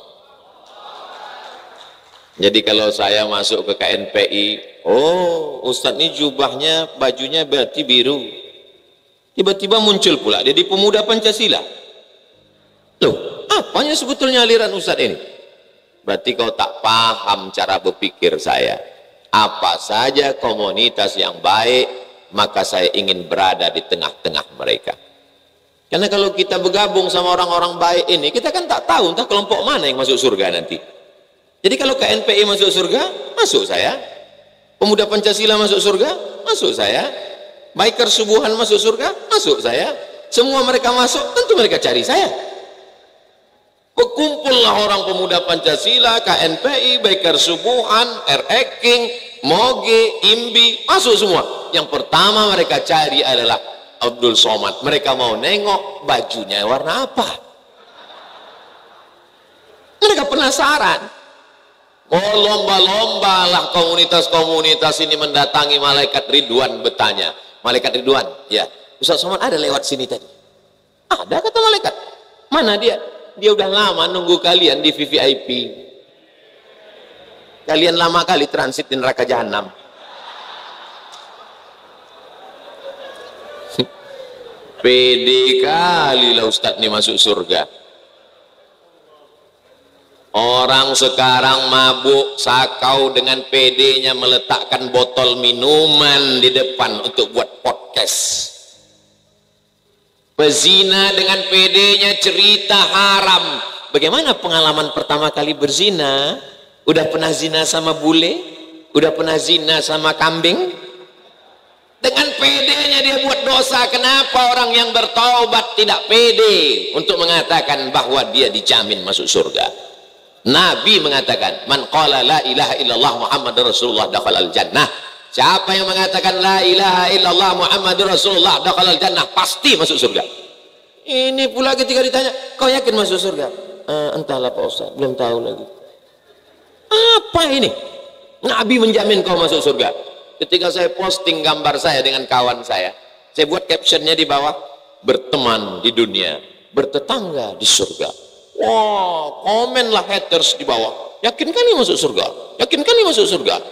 Jadi kalau saya masuk ke KNPI, oh Ustadz ini jubahnya, bajunya berarti biru. Tiba-tiba muncul pula jadi pemuda Pancasila. Loh, apanya sebetulnya aliran Ustadz ini? Berarti kau tak paham cara berpikir saya. Apa saja komunitas yang baik, maka saya ingin berada di tengah-tengah mereka. Karena kalau kita bergabung sama orang-orang baik ini, kita kan tak tahu entah kelompok mana yang masuk surga nanti. Jadi kalau KNPI masuk surga, masuk saya. Pemuda Pancasila masuk surga, masuk saya. Biker subuhan masuk surga, masuk saya. Semua mereka masuk, tentu mereka cari saya. Berkumpullah orang pemuda Pancasila, KNPI, biker subuhan, RE King, Moge, Imbi, masuk semua. Yang pertama mereka cari adalah Abdul Somad. Mereka mau nengok bajunya warna apa. Mereka penasaran. Oh, lomba-lomba lah komunitas-komunitas ini mendatangi malaikat Ridwan bertanya. Malaikat Ridwan, ya, Ustaz Somad ada lewat sini tadi. Ada kata malaikat. Mana dia? Dia udah lama nunggu kalian di VVIP. Kalian lama kali transit di neraka jahanam. Pede kali lah Ustadz nih masuk surga. Orang sekarang mabuk sakau dengan pedenya meletakkan botol minuman di depan untuk buat podcast. Pezina dengan pedenya cerita haram. Bagaimana pengalaman pertama kali berzina? Udah pernah zina sama bule? Udah pernah zina sama kambing? Dengan pedenya dia buat dosa. Kenapa orang yang bertaubat tidak pede untuk mengatakan bahwa dia dijamin masuk surga? Nabi mengatakan, man qala la ilaha illallah Muhammadur Rasulullah dakhalal jannah. Siapa yang mengatakan la ilaha illallah Muhammadur Rasulullah dakhalal jannah, pasti masuk surga. Ini pula ketika ditanya, kau yakin masuk surga? Entahlah Pak Ustaz, belum tahu lagi. Apa ini? Nabi menjamin kau masuk surga. Ketika saya posting gambar saya dengan kawan saya buat captionnya di bawah, berteman di dunia, bertetangga di surga. Wah, komenlah haters di bawah. Yakin kali masuk surga? Yakin kali masuk surga?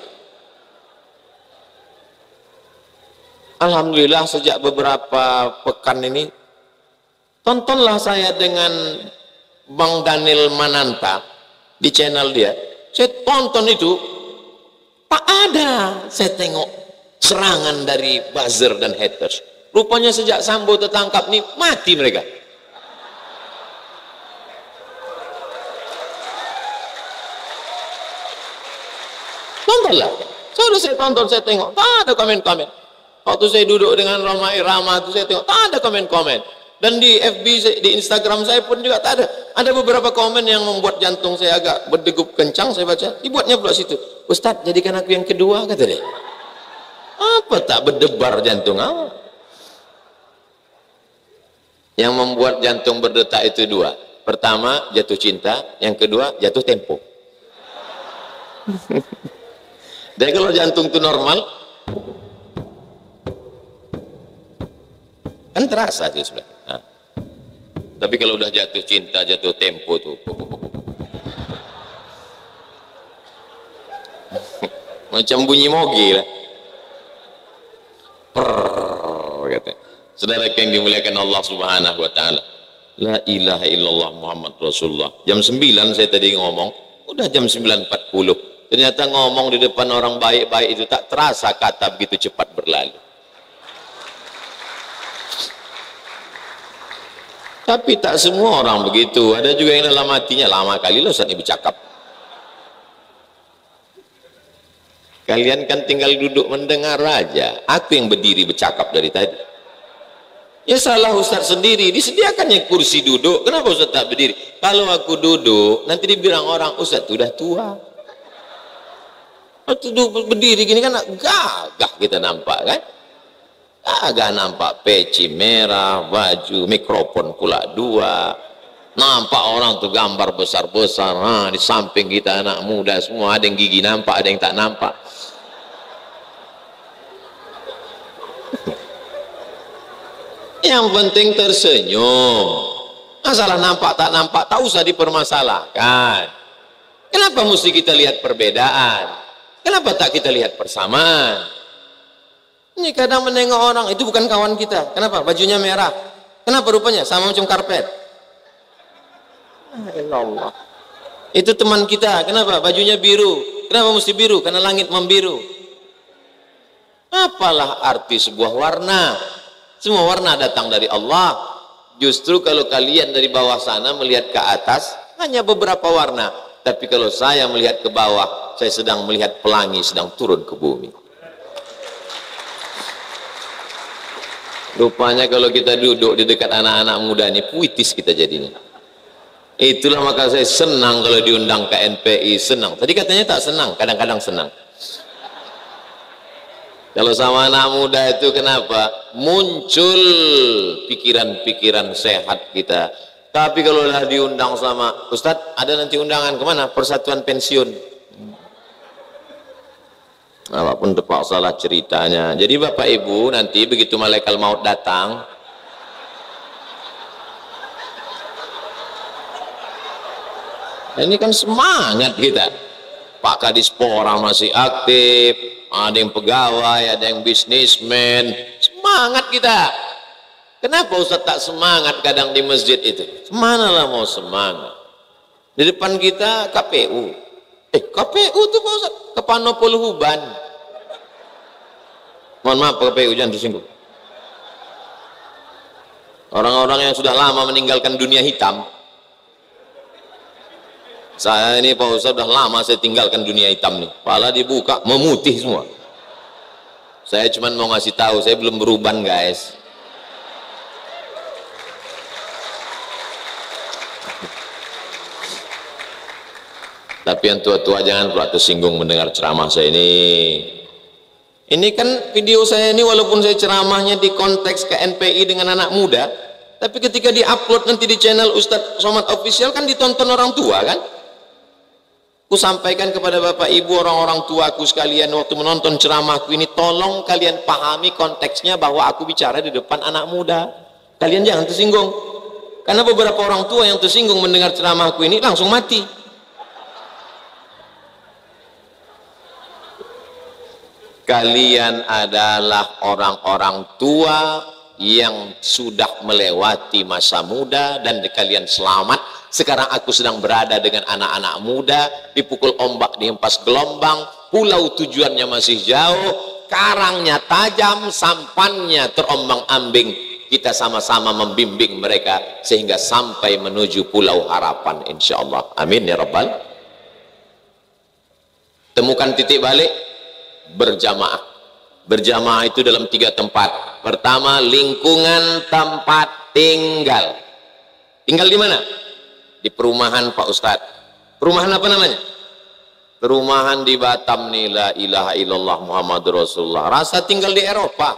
Alhamdulillah sejak beberapa pekan ini, tontonlah saya dengan Bang Daniel Mananta di channel dia. Saya tonton itu, tak ada saya tengok serangan dari buzzer dan haters. Rupanya sejak Sambo tertangkap nih, mati mereka. Tontonlah. Saya tonton, saya tengok, tak ada komen-komen. Waktu saya duduk dengan Roma Irama itu saya tengok, tak ada komen-komen. Dan di FB, di Instagram saya pun juga tak ada. Ada beberapa komen yang membuat jantung saya agak berdegup kencang, saya baca. Dibuatnya pula situ. Ustadz, jadikan aku yang kedua, kata dia. Apa tak berdebar jantung awak? Yang membuat jantung berdetak itu dua. Pertama, jatuh cinta. Yang kedua, jatuh tempo. Dan kalau jantung itu normal, kan terasa itu sebenarnya. Nah. Tapi kalau udah jatuh cinta, jatuh tempo tuh, macam bunyi moge lah. Kata. Saudara yang dimuliakan Allah Subhanahu Wa Taala, la ilaha illallah Muhammad Rasulullah. Jam 9 saya tadi ngomong, udah jam 9.40. Ternyata ngomong di depan orang baik-baik itu tak terasa kata begitu cepat berlalu. Tapi tak semua orang begitu. Ada juga yang dalam hatinya, lama kali loh Ustaz Ibu cakap. Kalian kan tinggal duduk mendengar aja. Aku yang berdiri bercakap dari tadi. Ya salah Ustaz sendiri. Disediakannya kursi duduk. Kenapa Ustaz tak berdiri? Kalau aku duduk, nanti dibilang orang, Ustaz sudah tua. Duduk berdiri gini kan gagah kita nampak kan, agak nampak peci merah, baju, mikrofon pula dua, nampak orang tuh gambar besar-besar. Di samping kita anak muda semua, ada yang gigi nampak, ada yang tak nampak. Yang penting tersenyum. Masalah nampak tak nampak tak usah dipermasalahkan. Kenapa mesti kita lihat perbedaan? Kenapa tak kita lihat persamaan? Ini kadang menengok orang, itu bukan kawan kita. Kenapa? Bajunya merah. Kenapa rupanya? Sama macam karpet. Allah. Itu teman kita. Kenapa? Bajunya biru. Kenapa mesti biru? Karena langit membiru. Apalah arti sebuah warna? Semua warna datang dari Allah. Justru kalau kalian dari bawah sana melihat ke atas, hanya beberapa warna. Tapi kalau saya melihat ke bawah, saya sedang melihat pelangi sedang turun ke bumi. Rupanya kalau kita duduk di dekat anak-anak muda ini, puitis kita jadinya. Itulah maka saya senang kalau diundang ke NPI, senang. Tadi katanya tak senang, kadang-kadang senang. Kalau sama anak muda itu kenapa? Muncul pikiran-pikiran sehat kita. Tapi kalau udah diundang sama Ustadz, ada nanti undangan kemana? Persatuan pensiun. Apapun terpaksalah ceritanya. Jadi Bapak Ibu nanti begitu malaikat maut datang, ini kan semangat kita. Pak Kadispora masih aktif, ada yang pegawai, ada yang bisnismen. Semangat kita. Kenapa Ustaz tak semangat kadang di masjid itu? Manalah mau semangat. Di depan kita KPU. KPU tuh Pak Ustaz, Kepanopol Huban. Mohon maaf KPU, jangan tersinggung. Orang-orang yang sudah lama meninggalkan dunia hitam. Saya ini Pak Ustaz sudah lama saya tinggalkan dunia hitam nih. Kepala dibuka memutih semua. Saya cuma mau ngasih tahu, saya belum beruban guys. Tapi yang tua-tua jangan pula tersinggung mendengar ceramah saya ini. Ini kan video saya ini walaupun saya ceramahnya di konteks KNPI dengan anak muda, tapi ketika di-upload nanti di channel Ustadz Somad Official kan ditonton orang tua kan. Aku sampaikan kepada Bapak Ibu orang-orang tuaku sekalian waktu menonton ceramahku ini, tolong kalian pahami konteksnya bahwa aku bicara di depan anak muda. Kalian jangan tersinggung. Karena beberapa orang tua yang tersinggung mendengar ceramahku ini langsung mati. Kalian adalah orang-orang tua yang sudah melewati masa muda dan kalian selamat. Sekarang aku sedang berada dengan anak-anak muda, dipukul ombak, dihempas gelombang, pulau tujuannya masih jauh, karangnya tajam, sampannya terombang-ambing. Kita sama-sama membimbing mereka sehingga sampai menuju pulau harapan insyaallah. Amin ya rabbal. Temukan titik balik, berjamaah. Berjamaah itu dalam 3 tempat. Pertama, lingkungan tempat tinggal. Tinggal di mana? Di perumahan Pak Ustadz. Perumahan apa namanya? Perumahan di Batam nih, la ilaha illallah Muhammadur Rasulullah. Rasa tinggal di Eropa.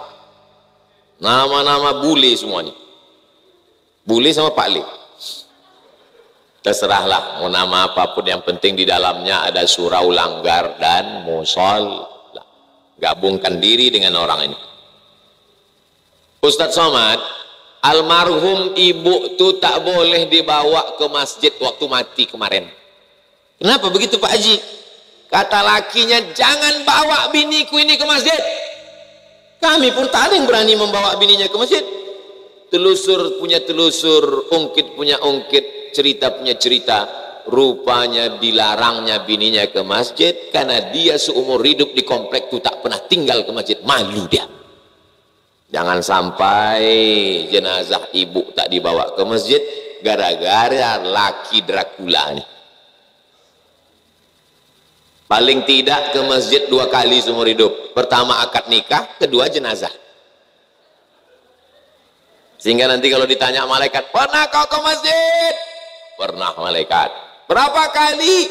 Nama-nama bule semuanya. Bule sama Pak Li. Terserahlah mau nama apapun, yang penting di dalamnya ada surau, langgar dan musol. Gabungkan diri dengan orang ini. Ustadz Somad, almarhum ibu tuh tak boleh dibawa ke masjid waktu mati kemarin. Kenapa begitu Pak Haji? Kata lakinya, jangan bawa biniku ini ke masjid. Kami pun tak ada yang berani membawa bininya ke masjid. Telusur punya telusur, ungkit punya ungkit, cerita punya cerita. Rupanya dilarangnya bininya ke masjid karena dia seumur hidup di komplek itu tak pernah tinggal ke masjid. Malu dia. Jangan sampai jenazah ibu tak dibawa ke masjid gara-gara laki Dracula nih. Paling tidak ke masjid 2 kali seumur hidup. Pertama akad nikah, kedua jenazah. Sehingga nanti kalau ditanya malaikat, pernah kau ke masjid? Pernah malaikat. Berapa kali?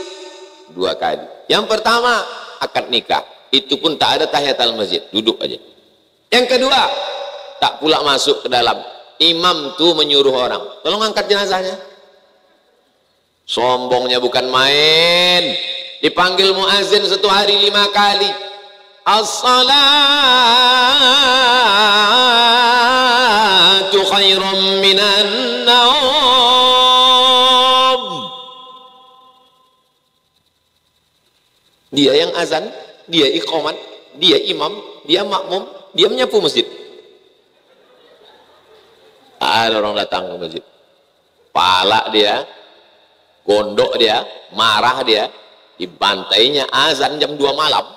2 kali. Yang pertama akad nikah, itu pun tak ada tahiyatul masjid, duduk aja. Yang kedua, tak pula masuk ke dalam. Imam tuh menyuruh orang, tolong angkat jenazahnya. Sombongnya bukan main. Dipanggil muazin 1 hari 5 kali. As-salatu khairum minan naum. Dia yang azan, dia iqamat, dia imam, dia makmum, dia menyapu masjid. Ada orang datang ke masjid, palak dia, gondok dia, marah dia, dibantainya azan jam 2 malam.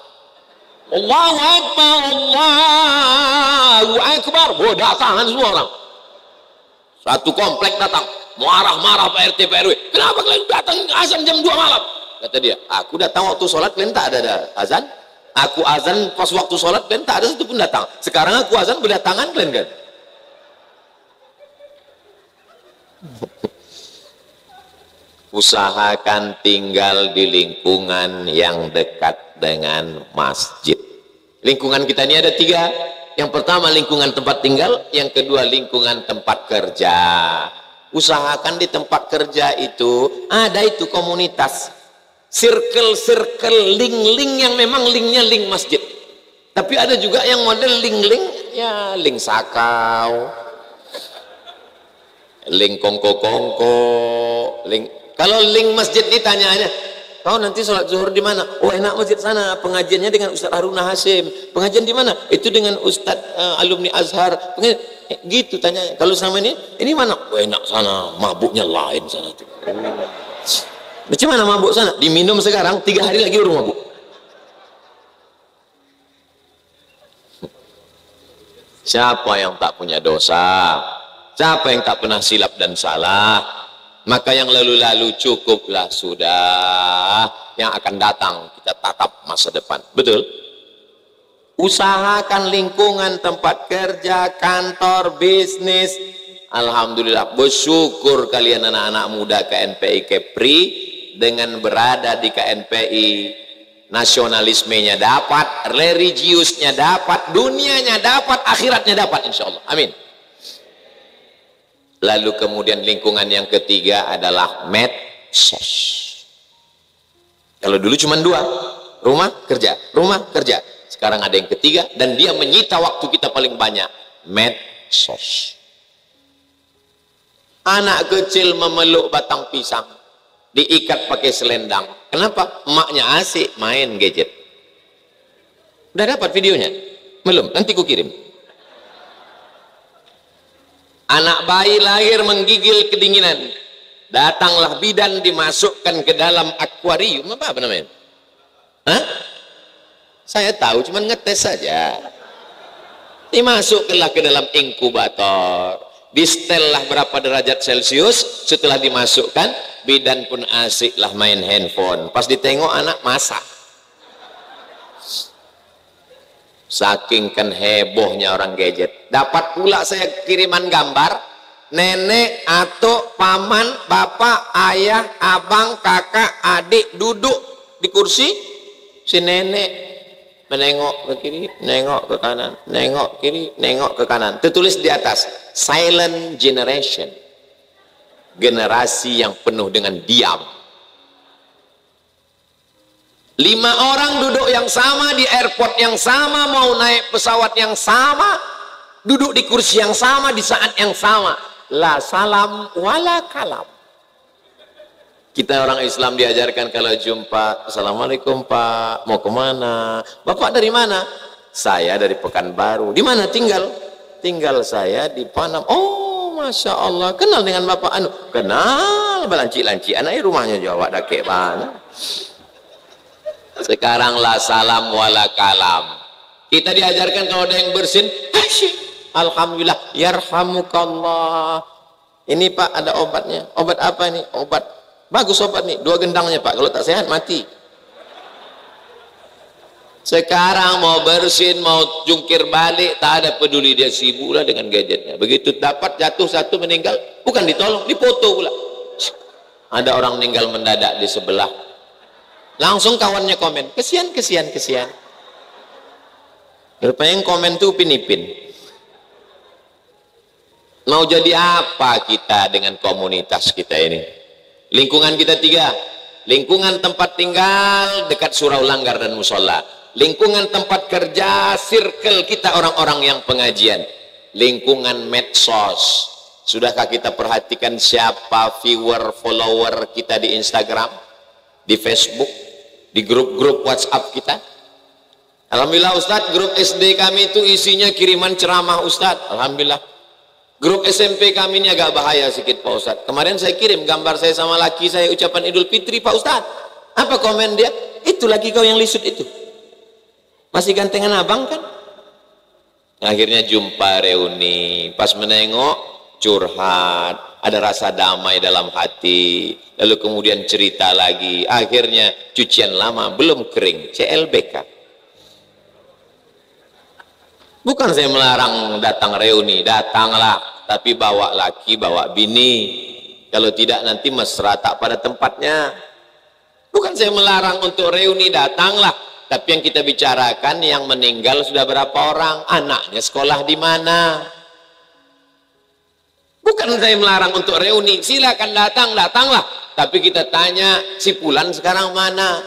Allahu Akbar, Allahu Akbar. Oh, datangan semua orang. Satu komplek datang, marah-marah Pak RT, Pak RW. Kenapa kalian datang azan jam 2 malam? Kata dia, aku datang waktu sholat, kalian tak ada azan. Aku azan pas waktu sholat, kalian tak ada satu pun datang. Sekarang aku azan berdatangan, kalian kan? Usahakan tinggal di lingkungan yang dekat dengan masjid. Lingkungan kita ini ada 3. Yang pertama lingkungan tempat tinggal, yang kedua lingkungan tempat kerja. Usahakan di tempat kerja itu ada itu komunitas, circle-circle, link-link yang memang linknya link masjid. Tapi ada juga yang model link-link, ya link sakau, link kongko-kongko, link. Kalau link masjid ditanya aja, kau nanti sholat zuhur di mana? Oh enak, masjid sana, pengajiannya dengan Ustaz Haruna Hasim. Pengajian di mana? Itu dengan Ustaz alumni Azhar. Gitu tanya. Kalau sama ini mana? Oh enak sana, mabuknya lain sana tuh. Macam mana mabuk sana? Diminum sekarang, 3 hari lagi baru mabuk. Siapa yang tak punya dosa? Siapa yang tak pernah silap dan salah? Maka yang lalu-lalu cukuplah sudah, yang akan datang kita tatap masa depan. Betul? Usahakan lingkungan tempat kerja, kantor, bisnis. Alhamdulillah, bersyukur kalian anak-anak muda KNPI Kepri dengan berada di KNPI, nasionalismenya dapat, religiusnya dapat, dunianya dapat, akhiratnya dapat, insya Allah. Amin. Lalu kemudian lingkungan yang ketiga adalah medsos. Kalau dulu cuma 2, rumah kerja, rumah kerja. Sekarang ada yang ketiga dan dia menyita waktu kita paling banyak, medsos. Anak kecil memeluk batang pisang, diikat pakai selendang. Kenapa? Emaknya asik main gadget. Udah dapat videonya? Belum? Nanti ku kirim. Anak bayi lahir menggigil kedinginan, datanglah bidan dimasukkan ke dalam akuarium. Apa namanya? Hah? Saya tahu, cuman ngetes saja. Dimasukkanlah ke dalam inkubator, distellah berapa derajat Celcius. Setelah dimasukkan, bidan pun asiklah main handphone. Pas ditengok anak masak. Saking kan hebohnya orang gadget. Dapat pula saya kiriman gambar nenek, atuk, paman, bapak, ayah, abang, kakak, adik duduk di kursi. Si nenek menengok ke kiri, nengok ke kanan, nengok kiri, nengok ke kanan. Tertulis di atas, silent generation, generasi yang penuh dengan diam. 5 orang duduk yang sama di airport yang sama, mau naik pesawat yang sama, duduk di kursi yang sama di saat yang sama. La salam wala kalam. Kita orang Islam diajarkan kalau jumpa, Assalamualaikum Pak, mau kemana? Bapak dari mana? Saya dari Pekanbaru. Di mana tinggal? Tinggal saya di Panam. Oh Masya Allah, kenal dengan Bapak anu? Kenal, balanci-lanci anaknya rumahnya Jawa dakek mana. Sekarang la salam wala kalam. Kita diajarkan kalau ada yang bersin, alhamdulillah, yarhamukallah. Ini Pak ada obatnya. Obat apa ini? Obat bagus obat nih, 2 gendangnya Pak. Kalau tak sehat mati. Sekarang mau bersin, mau jungkir balik, tak ada peduli, dia sibuk lah dengan gadgetnya. Begitu dapat jatuh satu meninggal, bukan ditolong, dipoto pula. Ada orang meninggal mendadak di sebelah. Langsung kawannya komen, kesian, kesian, kesian. Rupanya yang komen tuh Upin-Ipin. Mau jadi apa kita dengan komunitas kita ini? Lingkungan kita 3. Lingkungan tempat tinggal dekat surau langgar dan musola. Lingkungan tempat kerja, circle kita orang-orang yang pengajian. Lingkungan medsos. Sudahkah kita perhatikan siapa viewer, follower kita di Instagram, di Facebook, di grup-grup WhatsApp kita? Alhamdulillah Ustadz, grup SD kami itu isinya kiriman ceramah Ustadz. Alhamdulillah. Grup SMP kami ini agak bahaya sedikit Pak Ustadz. Kemarin saya kirim gambar saya sama laki saya ucapan Idul Fitri Pak Ustadz. Apa komen dia? Itu lagi kau yang lisut itu. Masih gantengan abang kan? Akhirnya jumpa reuni. Pas menengok curhat. Ada rasa damai dalam hati, lalu kemudian cerita lagi, akhirnya cucian lama belum kering, CLBK. Bukan saya melarang datang reuni, datanglah, tapi bawa laki, bawa bini, kalau tidak nanti mesra tak pada tempatnya. Bukan saya melarang untuk reuni, datanglah, tapi yang kita bicarakan yang meninggal sudah berapa orang, anaknya sekolah di mana. Bukan saya melarang untuk reuni, silakan datang, datanglah. Tapi kita tanya, si Fulan sekarang mana?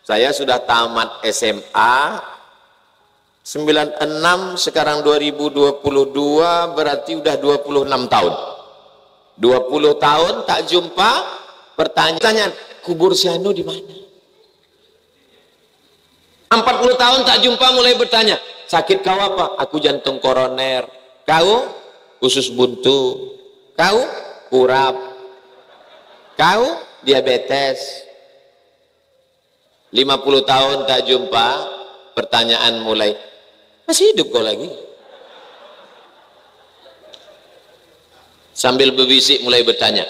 Saya sudah tamat SMA 96, sekarang 2022, berarti udah 26 tahun. 20 tahun tak jumpa, pertanyaan, kubur si Anu di mana? 40 tahun tak jumpa, mulai bertanya, sakit kau apa? Aku jantung koroner. Kau usus buntu. Kau kurap. Kau diabetes. 50 tahun tak jumpa, pertanyaan mulai, masih hidup kau lagi? Sambil berbisik mulai bertanya,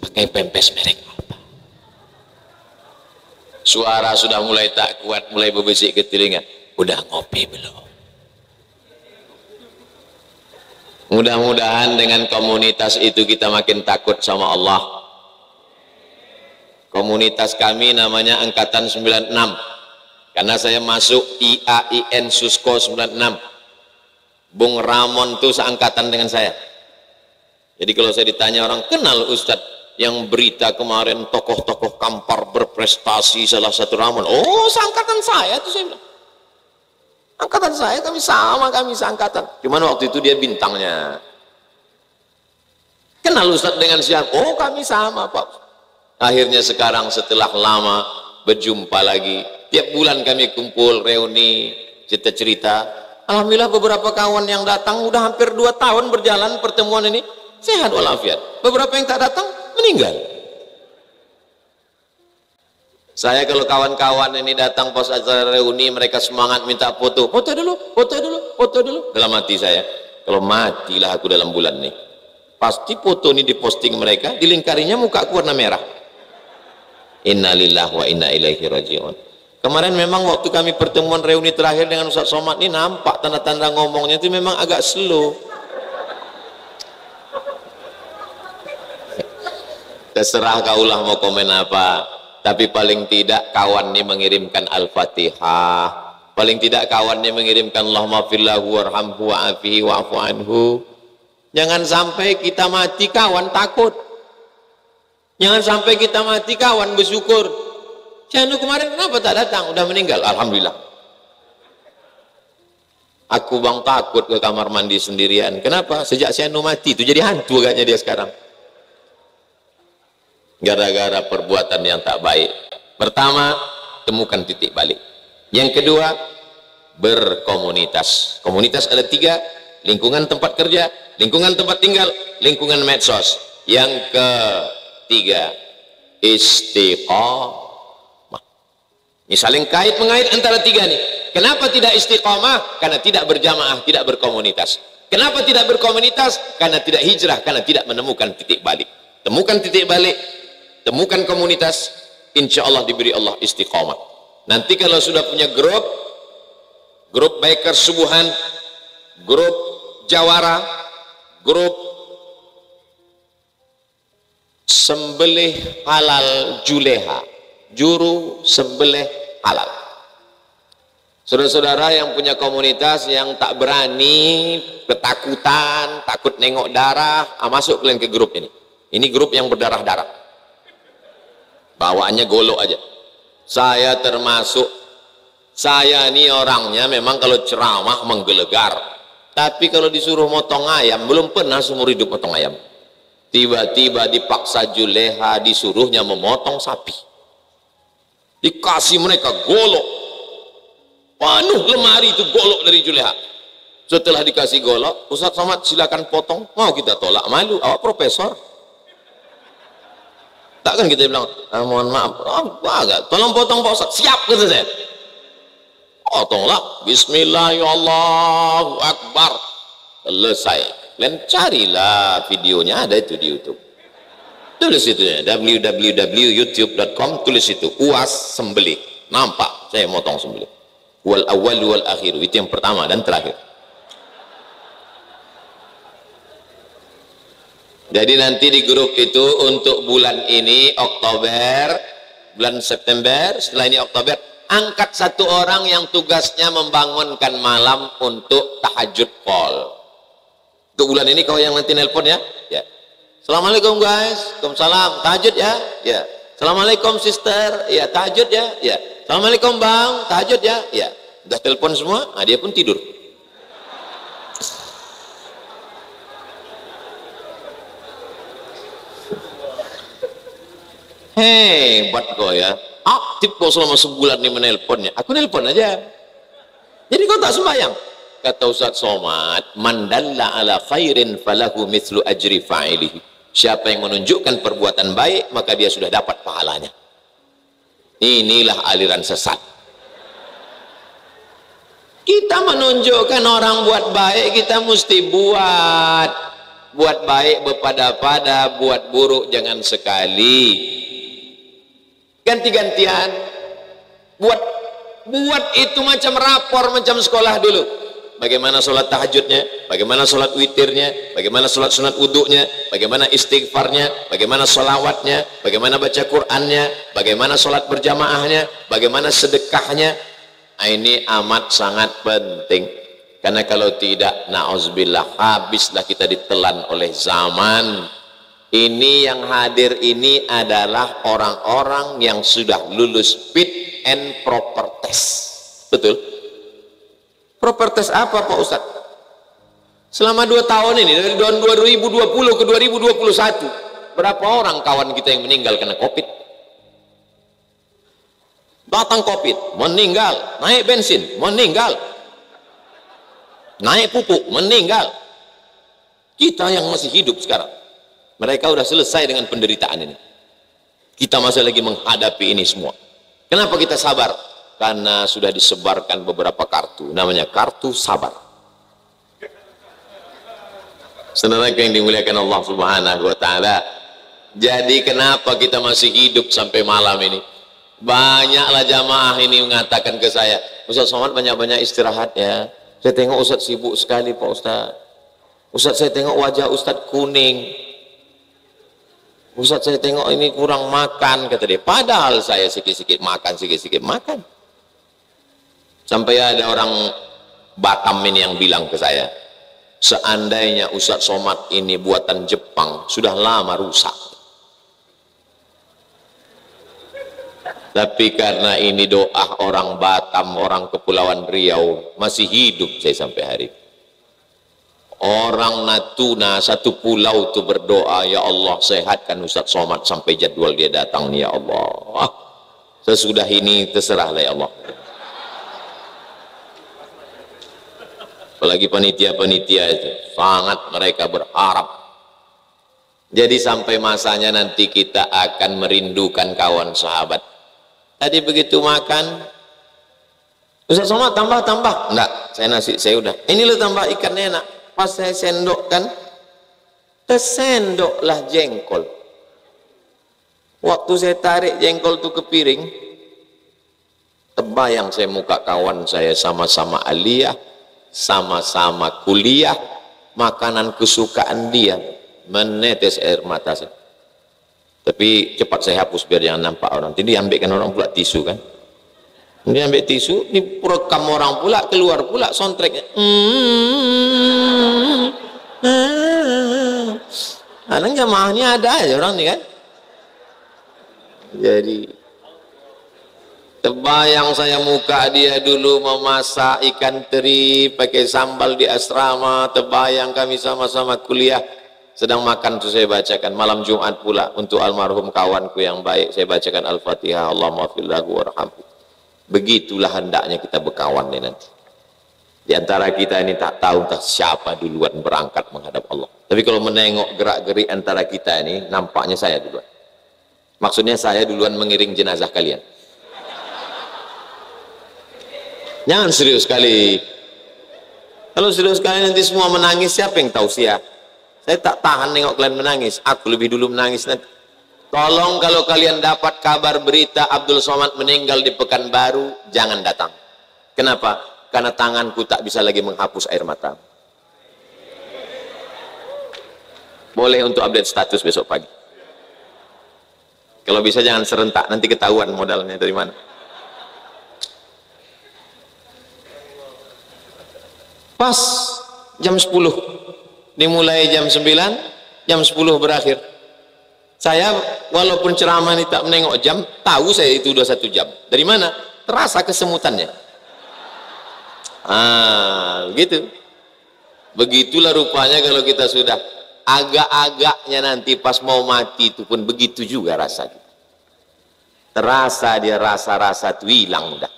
pakai pempes merek apa? Suara sudah mulai tak kuat, mulai berbisik ke telinga, udah ngopi belum? Mudah-mudahan dengan komunitas itu kita makin takut sama Allah. Komunitas kami namanya Angkatan 96, karena saya masuk IAIN Susko 96. Bung Ramon tuh seangkatan dengan saya. Jadi kalau saya ditanya orang, kenal Ustadz yang berita kemarin tokoh-tokoh Kampar berprestasi, salah satu Ramon? Oh, seangkatan saya tuh, saya bilang. Angkatan saya, kami seangkatan. Cuman waktu itu dia bintangnya. Kenal Ustadz dengan siapa? Oh, kami sama Pak. Akhirnya sekarang setelah lama berjumpa lagi, tiap bulan kami kumpul, reuni, cerita-cerita. Alhamdulillah beberapa kawan yang datang udah hampir 2 tahun berjalan pertemuan ini, sehat walafiat. Beberapa yang tak datang meninggal. Saya kalau kawan-kawan ini datang pas acara reuni, mereka semangat minta foto dulu. Dalam hati saya, kalau matilah aku dalam bulan ini, pasti foto ini diposting mereka, dilingkarinya muka aku warna merah. Innalillahi wa inna ilaihi raji'un. Kemarin memang waktu kami pertemuan reuni terakhir dengan Ustaz Somad ini, nampak tanda-tanda ngomongnya itu memang agak slow. Terserah kaulah mau komen apa, tapi paling tidak kawan ini mengirimkan Al-Fatihah, paling tidak kawan ini mengirimkan Allahumma fillahu warhamhu wa'afihi wa'afu anhu. Jangan sampai kita mati kawan takut, jangan sampai kita mati kawan bersyukur. Anu kemarin kenapa tak datang? Udah meninggal, alhamdulillah. Aku bang takut ke kamar mandi sendirian. Kenapa? Sejak Anu mati itu jadi hantu agaknya dia sekarang. Gara-gara perbuatan yang tak baik. Pertama, temukan titik balik. Yang kedua, berkomunitas. Komunitas ada 3, lingkungan tempat kerja, lingkungan tempat tinggal, lingkungan medsos. Yang ketiga, istiqamah. Ini saling kait mengait antara 3 nih. Kenapa tidak istiqamah? Karena tidak berjamaah, tidak berkomunitas. Kenapa tidak berkomunitas? Karena tidak hijrah, karena tidak menemukan titik balik. Temukan titik balik, temukan komunitas, insya Allah diberi Allah istiqamah. Nanti kalau sudah punya grup bikers subuhan, grup jawara, grup sembelih halal juleha, juru sembelih halal. Saudara-saudara yang punya komunitas yang tak berani, ketakutan, takut nengok darah, masuk kalian ke grup ini. Ini grup yang berdarah-darah, bawaannya golok aja. Saya termasuk, saya ini orangnya memang kalau ceramah menggelegar, tapi kalau disuruh motong ayam, belum pernah seumur hidup motong ayam. Tiba-tiba dipaksa juleha, disuruhnya memotong sapi, dikasih mereka golok penuh lemari itu golok dari juleha. Setelah dikasih golok, Ustaz Somad silakan potong. Mau kita tolak? Malu, awak profesor. Takkan kita bilang, mohon maaf, agak tolong potong Pak Ustaz. Siap, kata saya. Potonglah, bismillahirrahmanirrahim, akbar. Selesai. Kalian carilah videonya, ada itu di YouTube. Tulis itu ya, www.youtube.com, tulis itu, UAS sembelih. Nampak saya motong sembelih. Wal awal wal akhir, itu yang pertama dan terakhir. Jadi nanti di grup itu untuk bulan ini Oktober, bulan September, setelah ini Oktober, angkat 1 orang yang tugasnya membangunkan malam untuk tahajud call. Untuk bulan ini kau yang nanti nelpon ya. Ya. Assalamualaikum guys, waalaikumsalam, tahajud ya. Ya. Assalamualaikum sister, ya tahajud ya. Ya. Assalamualaikum bang, tahajud ya. Ya. Udah telepon semua, nah dia pun tidur. Hebat kau ya, aktif kau selama sebulan nih menelponnya. Aku nelpon aja. Jadi kau tak sembahyang. Kata Ustaz Somad, man dalla ala khairin falahu mithlu ajri fa'ilihi. Siapa yang menunjukkan perbuatan baik, maka dia sudah dapat pahalanya. Inilah aliran sesat. Kita menunjukkan orang buat baik, kita mesti buat. Buat baik berpada-pada, buat buruk jangan sekali. Ganti-gantian. Buat itu macam rapor, macam sekolah dulu. Bagaimana sholat tahajudnya, bagaimana sholat witirnya, bagaimana sholat sunat wudhunya, bagaimana istighfarnya, bagaimana sholawatnya, bagaimana baca Qur'annya, bagaimana sholat berjamaahnya, bagaimana sedekahnya. Ini amat sangat penting, karena kalau tidak, na'udzubillah, habislah kita ditelan oleh zaman. Ini yang hadir ini adalah orang-orang yang sudah lulus fit and proper test. Betul? Proper test apa Pak Ustadz? Selama 2 tahun ini, dari tahun 2020 ke 2021, berapa orang kawan kita yang meninggal karena COVID? Datang COVID, meninggal. Naik bensin, meninggal. Naik pupuk, meninggal. Kita yang masih hidup sekarang, mereka sudah selesai dengan penderitaan ini. Kita masih lagi menghadapi ini semua. Kenapa kita sabar? Karena sudah disebarkan beberapa kartu, namanya kartu sabar. Saudara yang dimuliakan Allah Subhanahu wa taala. Jadi kenapa kita masih hidup sampai malam ini? Banyaklah jamaah ini mengatakan ke saya, Ustaz Somad banyak-banyak istirahat ya. Saya tengok Ustaz sibuk sekali Pak Ustaz. Ustaz saya tengok wajah Ustaz kuning. Ustaz saya tengok ini kurang makan, kata dia. Padahal saya sikit-sikit makan, sikit-sikit makan. Sampai ada orang Batam ini yang bilang ke saya, seandainya Ustaz Somad ini buatan Jepang, sudah lama rusak. Tapi karena ini doa orang Batam, orang Kepulauan Riau, masih hidup saya sampai hari ini. Orang Natuna, satu pulau itu berdoa, ya Allah sehatkan Ustaz Somad sampai jadwal dia datang, ya Allah. Sesudah ini terserahlah ya Allah. Apalagi panitia-panitia itu, sangat mereka berharap. Jadi sampai masanya nanti kita akan merindukan kawan sahabat. Tadi begitu makan, Ustaz Somad tambah. Enggak, saya nasi, saya udah. Ini lo tambah ikannya enak. Pas saya sendokkan, tersendoklah jengkol. Waktu saya tarik jengkol itu ke piring, terbayang saya muka kawan saya, sama-sama aliyah, sama-sama kuliah, makanan kesukaan dia, menetes air mata saya. Tapi cepat saya hapus biar jangan nampak orang. Jadi ambilkan orang pula tisu kan. Ini ambil tisu, ini rekam orang pula, keluar pula soundtracknya. Kadang jamaahnya ada aja orang nih kan. Jadi terbayang saya muka dia dulu memasak ikan teri pakai sambal di asrama. Terbayang kami sama-sama kuliah sedang makan itu saya bacakan malam Jumat pula untuk almarhum kawanku yang baik, saya bacakan Al-Fatihah, Allahumma fir lahu warhamhu. Begitulah hendaknya kita berkawan nih nanti. Di antara kita ini tak tahu entah siapa duluan berangkat menghadap Allah. Tapi kalau menengok gerak-gerik antara kita ini, nampaknya saya duluan. Maksudnya saya duluan mengiring jenazah kalian. Jangan serius sekali. Kalau serius sekali nanti semua menangis, siapa yang tahu siapa? Saya tak tahan nengok kalian menangis. Aku lebih dulu menangis nanti. Tolong kalau kalian dapat kabar berita Abdul Somad meninggal di Pekanbaru, jangan datang. Kenapa? Karena tanganku tak bisa lagi menghapus air mata. Boleh untuk update status besok pagi. Kalau bisa jangan serentak, nanti ketahuan modalnya dari mana. Pas jam 10 dimulai jam 9, jam 10 berakhir. Saya walaupun ceramah ini tak menengok jam, tahu saya itu udah 1 jam. Dari mana? Terasa kesemutannya. Gitu. Begitulah rupanya kalau kita sudah agak-agaknya nanti pas mau mati itu pun begitu juga rasanya. terasa dia rasa-rasa itu hilang udah.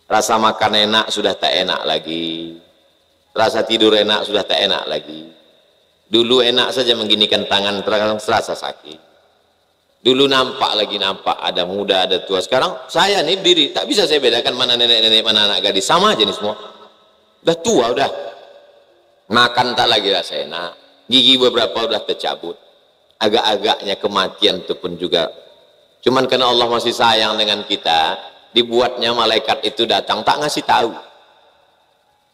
Rasa makan enak sudah tak enak lagi, rasa tidur enak sudah tak enak lagi. Dulu enak saja mengginikan tangan, terasa sakit. Dulu nampak lagi nampak, ada muda ada tua. Sekarang saya nih diri tak bisa saya bedakan mana nenek-nenek mana anak gadis, sama aja nih semua. Udah tua udah, makan tak lagi rasa enak, gigi beberapa udah tercabut. Agak-agaknya kematian itu pun juga. Cuman karena Allah masih sayang dengan kita, dibuatnya malaikat itu datang tak ngasih tahu.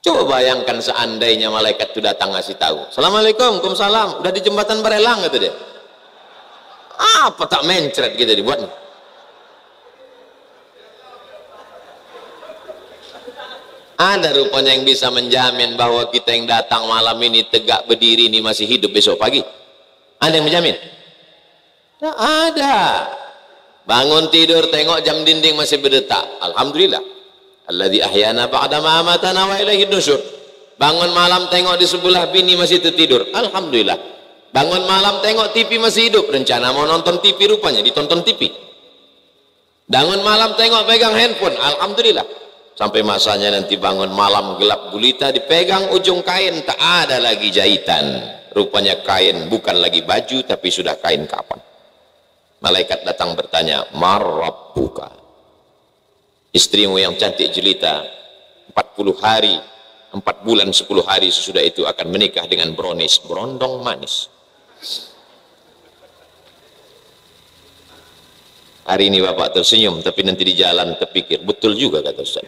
Coba bayangkan seandainya malaikat itu datang ngasih tahu, Assalamualaikum, Waalaikumsalam, udah di jembatan Barelang gitu dia. Apa tak mencret gitu dibuatnya. Ada rupanya yang bisa menjamin bahwa kita yang datang malam ini tegak berdiri ini masih hidup besok pagi. Ada yang menjamin? Tak ada. Bangun tidur tengok jam dinding masih berdetak, alhamdulillah. Alladzi ahyana ba'da ma amatana wa ilaihi nusyur. Bangun malam tengok di sebelah bini masih tertidur, alhamdulillah. Bangun malam tengok TV masih hidup, rencana mau nonton TV rupanya ditonton TV. Bangun malam tengok pegang handphone, alhamdulillah. Sampai masanya nanti bangun malam gelap gulita dipegang ujung kain, tak ada lagi jahitan. Rupanya kain bukan lagi baju tapi sudah kain kapan. Malaikat datang bertanya, marrabbuka, istrimu yang cantik jelita 40 hari 4 bulan 10 hari sesudah itu akan menikah dengan brownies berondong manis. Hari ini bapak tersenyum tapi nanti di jalan terpikir betul juga kata Ustaz.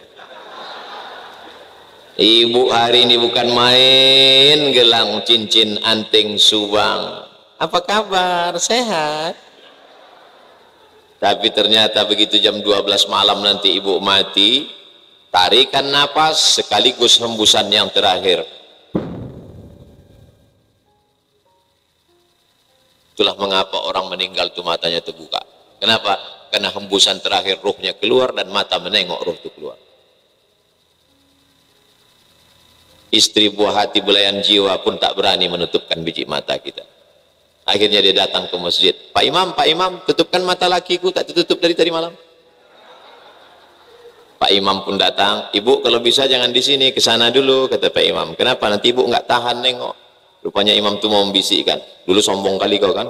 Ibu hari ini bukan main gelang cincin anting subang, apa kabar, sehat? Tapi ternyata begitu jam 12 malam nanti ibu mati, tarikan napas sekaligus hembusan yang terakhir. Itulah mengapa orang meninggal itu matanya terbuka. Kenapa? Karena hembusan terakhir ruhnya keluar dan mata menengok ruh itu keluar. Istri buah hati belayan jiwa pun tak berani menutupkan biji mata kita. Akhirnya dia datang ke masjid. Pak Imam, tutupkan mata lakiku, tak tertutup dari tadi malam. Pak Imam pun datang. Ibu kalau bisa jangan di sini, ke sana dulu, kata Pak Imam. Kenapa? Nanti ibu nggak tahan nengok. Rupanya imam itu mau membisikkan, dulu sombong kali kau kan.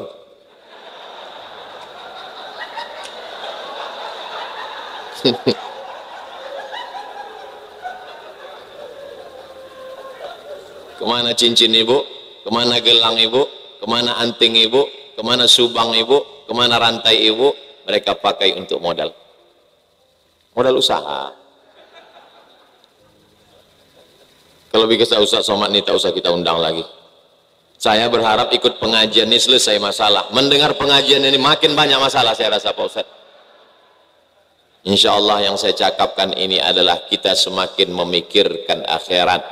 Kemana cincin ibu? Kemana gelang ibu? Kemana anting ibu? Kemana subang ibu? Kemana rantai ibu? Mereka pakai untuk modal usaha. Kalau bisa Ustaz Somad ini tak usah kita undang lagi. Saya berharap ikut pengajian ini selesai masalah. Mendengar pengajian ini makin banyak masalah saya rasa Pak Ustaz. Insya Allah yang saya cakapkan ini adalah kita semakin memikirkan akhirat.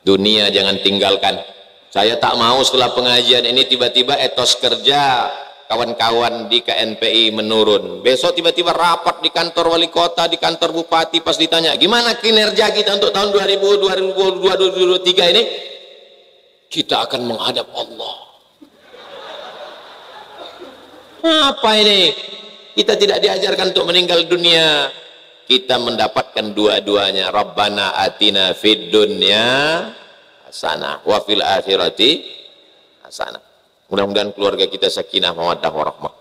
Dunia jangan tinggalkan. Saya tak mau setelah pengajian ini tiba-tiba etos kerja kawan-kawan di KNPI menurun. Besok tiba-tiba rapat di kantor wali kota, di kantor bupati, pas ditanya gimana kinerja kita untuk tahun 2022-2023 ini, kita akan menghadap Allah. Apa ini? Kita tidak diajarkan untuk meninggal dunia. Kita mendapatkan dua-duanya. Rabbana atina fid dunya hasanah wa fil akhirati hasanah. Mudah-mudahan keluarga kita sakinah mawaddah warahmah,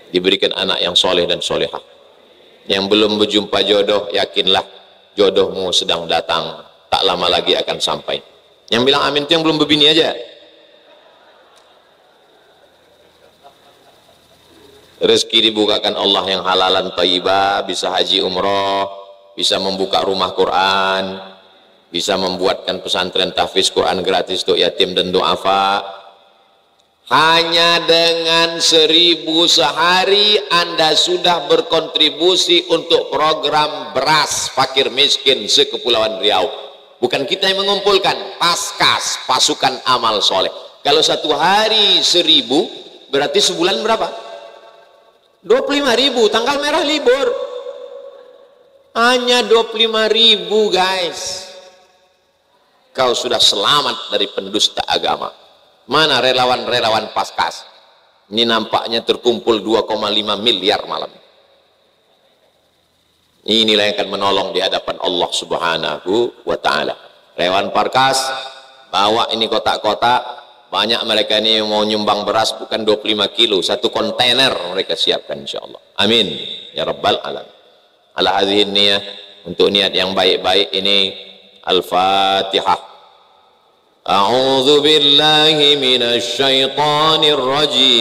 diberikan anak yang soleh dan solehah. Yang belum berjumpa jodoh, yakinlah jodohmu sedang datang, tak lama lagi akan sampai. Yang bilang amin itu yang belum berbini aja. Rezeki dibukakan Allah yang halalan thayyibah, bisa haji umroh, bisa membuka rumah Quran, bisa membuatkan pesantren tahfiz Quran gratis untuk yatim dan duafa. Hanya dengan 1.000 sehari Anda sudah berkontribusi untuk program beras fakir miskin sekepulauan Riau. Bukan kita yang mengumpulkan, Paskas, pasukan amal soleh. Kalau satu hari 1.000 berarti sebulan berapa? 25.000, tanggal merah libur. Hanya 25.000 guys. Kau sudah selamat dari pendusta agama. Mana relawan-relawan Paskas? Ini nampaknya terkumpul 2,5 miliar malam. Inilah yang akan menolong di hadapan Allah Subhanahu wa Ta'ala. Rewan Parkas bawa ini kotak-kotak, banyak mereka ini mau nyumbang beras bukan 25 kilo, 1 kontainer mereka siapkan insyaallah. Amin ya rabbal alamin. Ala hadhihi niyah, untuk niat yang baik-baik ini. Al-Fatihah. A'udzu billahi minasy syaithanir rajim.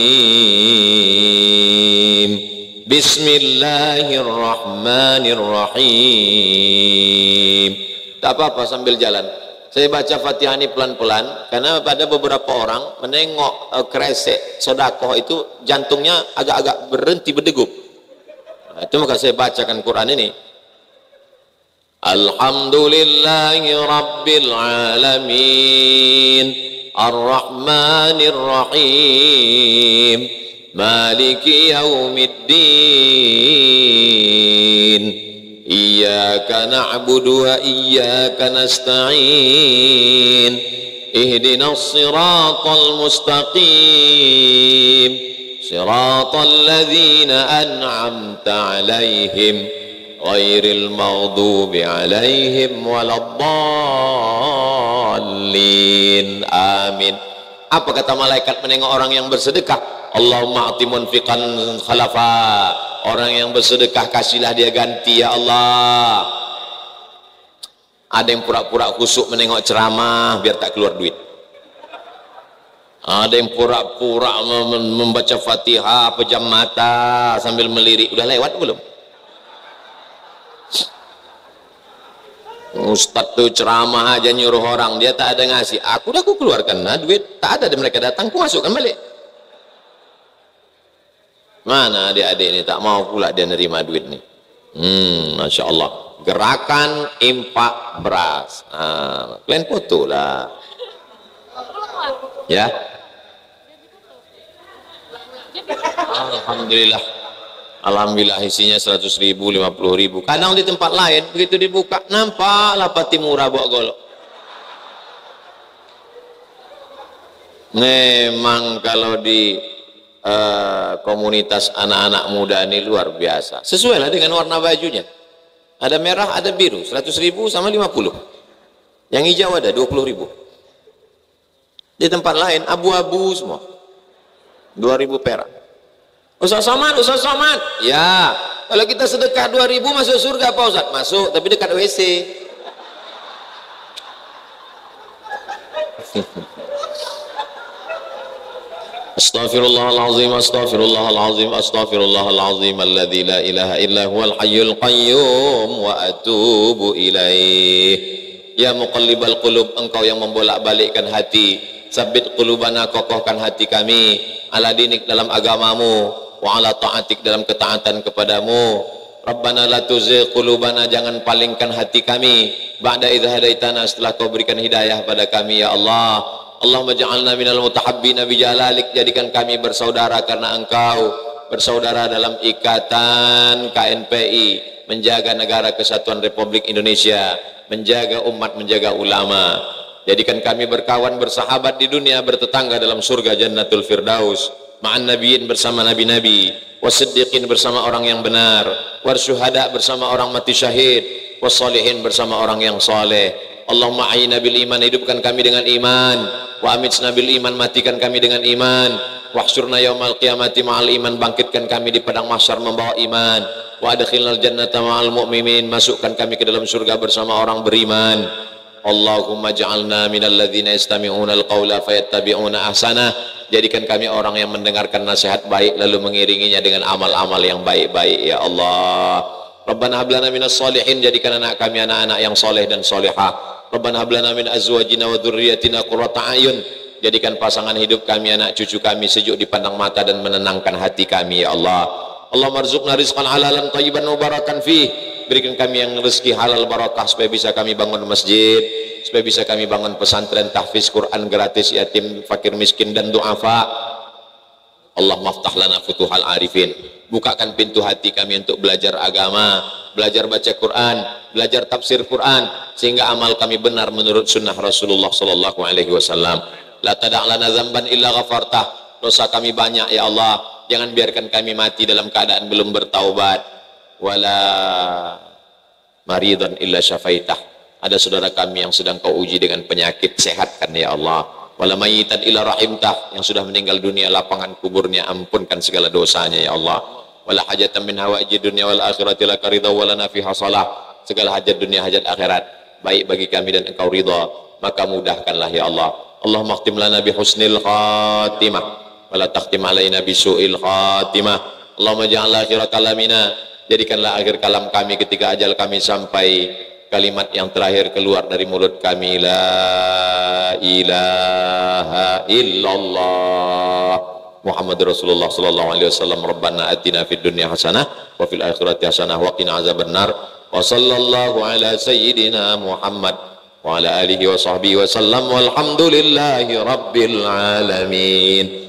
Bismillahirrahmanirrahim. Tak apa-apa sambil jalan. Saya baca Fatihah ini pelan-pelan karena pada beberapa orang menengok kresek sedekah itu jantungnya agak-agak berhenti berdegup. Nah, itu maka saya bacakan Quran ini. Alhamdulillahi rabbil alamin ar-rahmanir rahim maliki yaumiddin iyyaka na'budu wa iyyaka nasta'in ihdinas siratal mustaqim siratal ladzina an'amta 'alaihim ghairil maghdubi 'alaihim waladdallin. Amin. Apa kata malaikat menengok orang yang bersedekah? Allahumma a'ti munfiqan khalafa. Orang yang bersedekah kasihlah dia ganti ya Allah. Ada yang pura-pura khusuk menengok ceramah biar tak keluar duit. Ada yang pura-pura membaca Fatihah pejam mata sambil melirik. Udah lewat belum? Ustadz tuh ceramah aja nyuruh orang, dia tak ada ngasih. Aku keluarkan nah, duit tak ada, mereka datang aku masukkan balik. Mana adik-adik ini tak mau pula dia nerima duit nih. Masya Allah. Gerakan impak beras. Kalian foto lah. Ya. Alhamdulillah. Alhamdulillah isinya 100.000, 50.000. Kadang di tempat lain begitu dibuka nampaklah pati murah bawa golok. Memang kalau di komunitas anak-anak muda ini luar biasa. Sesuai lah dengan warna bajunya. Ada merah, ada biru. 100.000 sama 50. Yang hijau ada 20.000. Di tempat lain abu-abu semua. 2.000 perak. Ustaz Somad. Ya, kalau kita sedekah 2.000 masuk surga apa Ustaz? Masuk, tapi dekat WC. Astaghfirullahalazim, astaghfirullahalazim, astaghfirullahalazim alladzi la ilaha illa huwal hayyul qayyum wa atubu ilaih. Ya muqallibal qulub, engkau yang membolak-balikkan hati, sabbit qulubana, kokohkan hati kami ala dinik, dalam agamamu, wa ala ta'atik, dalam ketaatan kepadamu. Rabbana la tuzigh qulubana, jangan palingkan hati kami ba'da idh hadaitana, setelah kau berikan hidayah pada kami ya Allah. Allahumma ja'alna minal mutahabbina bijalalik, jadikan kami bersaudara karena engkau, bersaudara dalam ikatan KNPI, menjaga negara kesatuan Republik Indonesia, menjaga umat, menjaga ulama. Jadikan kami berkawan, bersahabat di dunia, bertetangga dalam surga Jannatul Firdaus, ma'an nabiyyin, bersama nabi-nabi, wasiddiqin, bersama orang yang benar, warsyuhada, bersama orang mati syahid, wassalihin, bersama orang yang saleh. Allahumma ayyina bil iman, hidupkan kami dengan iman, wa amitsna bil iman, matikan kami dengan iman, wahsyurna yaumal qiyamati ma'al iman, bangkitkan kami di padang mahsyar membawa iman, wa adkhilnal jannata ma'al mu'minin, masukkan kami ke dalam surga bersama orang beriman. Allahumma ja'alna minal ladzina yastami'una al-qawla fayattabi'una ahsanah, jadikan kami orang yang mendengarkan nasihat baik lalu mengiringinya dengan amal-amal yang baik-baik ya Allah. Rabbana hab lana minas sholihin, jadikan anak kami anak-anak yang soleh dan solehah. Rabbana hab lana min azwajina wa dzurriyyatina qurrata a'yun, jadikan pasangan hidup kami, anak cucu kami sejuk dipandang mata dan menenangkan hati kami ya Allah. Allahumma rzuqna rizqan halalan thayyiban mubarakan fih, berikan kami yang rezeki halal barakah supaya bisa kami bangun masjid, supaya bisa kami bangun pesantren tahfiz Quran gratis yatim, fakir miskin dan duafa. Allah maftah lana futuhal arifin, bukakan pintu hati kami untuk belajar agama, belajar baca Quran, belajar tafsir Quran, sehingga amal kami benar menurut sunnah Rasulullah sallallahu alaihi wasallam. La tada' lana dzamban illa ghafartah, dosa kami banyak ya Allah, jangan biarkan kami mati dalam keadaan belum bertaubat. Wala maridan illa syafaitah, ada saudara kami yang sedang kau uji dengan penyakit, sehatkan ya Allah. Wala mayitan illa rahimtah, yang sudah meninggal dunia lapangan kuburnya ampunkan segala dosanya ya Allah. Wala hajatan min hawaiji dunya wal akhirati laka ridha wa lana fiha salah, segala hajat dunia hajat akhirat baik bagi kami dan engkau ridha, maka mudahkanlah ya Allah. Allahumma khtim lana bi husnil khatimah wa la takhtim alaina bi su'il khatimah. Allahumma ja'al akhir kalamina, jadikanlah akhir kalam kami ketika ajal kami sampai, kalimat yang terakhir keluar dari mulut kami, la ilaha illallah Muhammad Rasulullah sallallahu alaihi wasallam. Rabbana atina fid dunya hasanah wa fil akhirati hasanah wa qina azabannar. Wa sallallahu ala sayyidina Muhammad wa ala alihi wa sahbihi wa sallam walhamdulillahi rabbil alamin.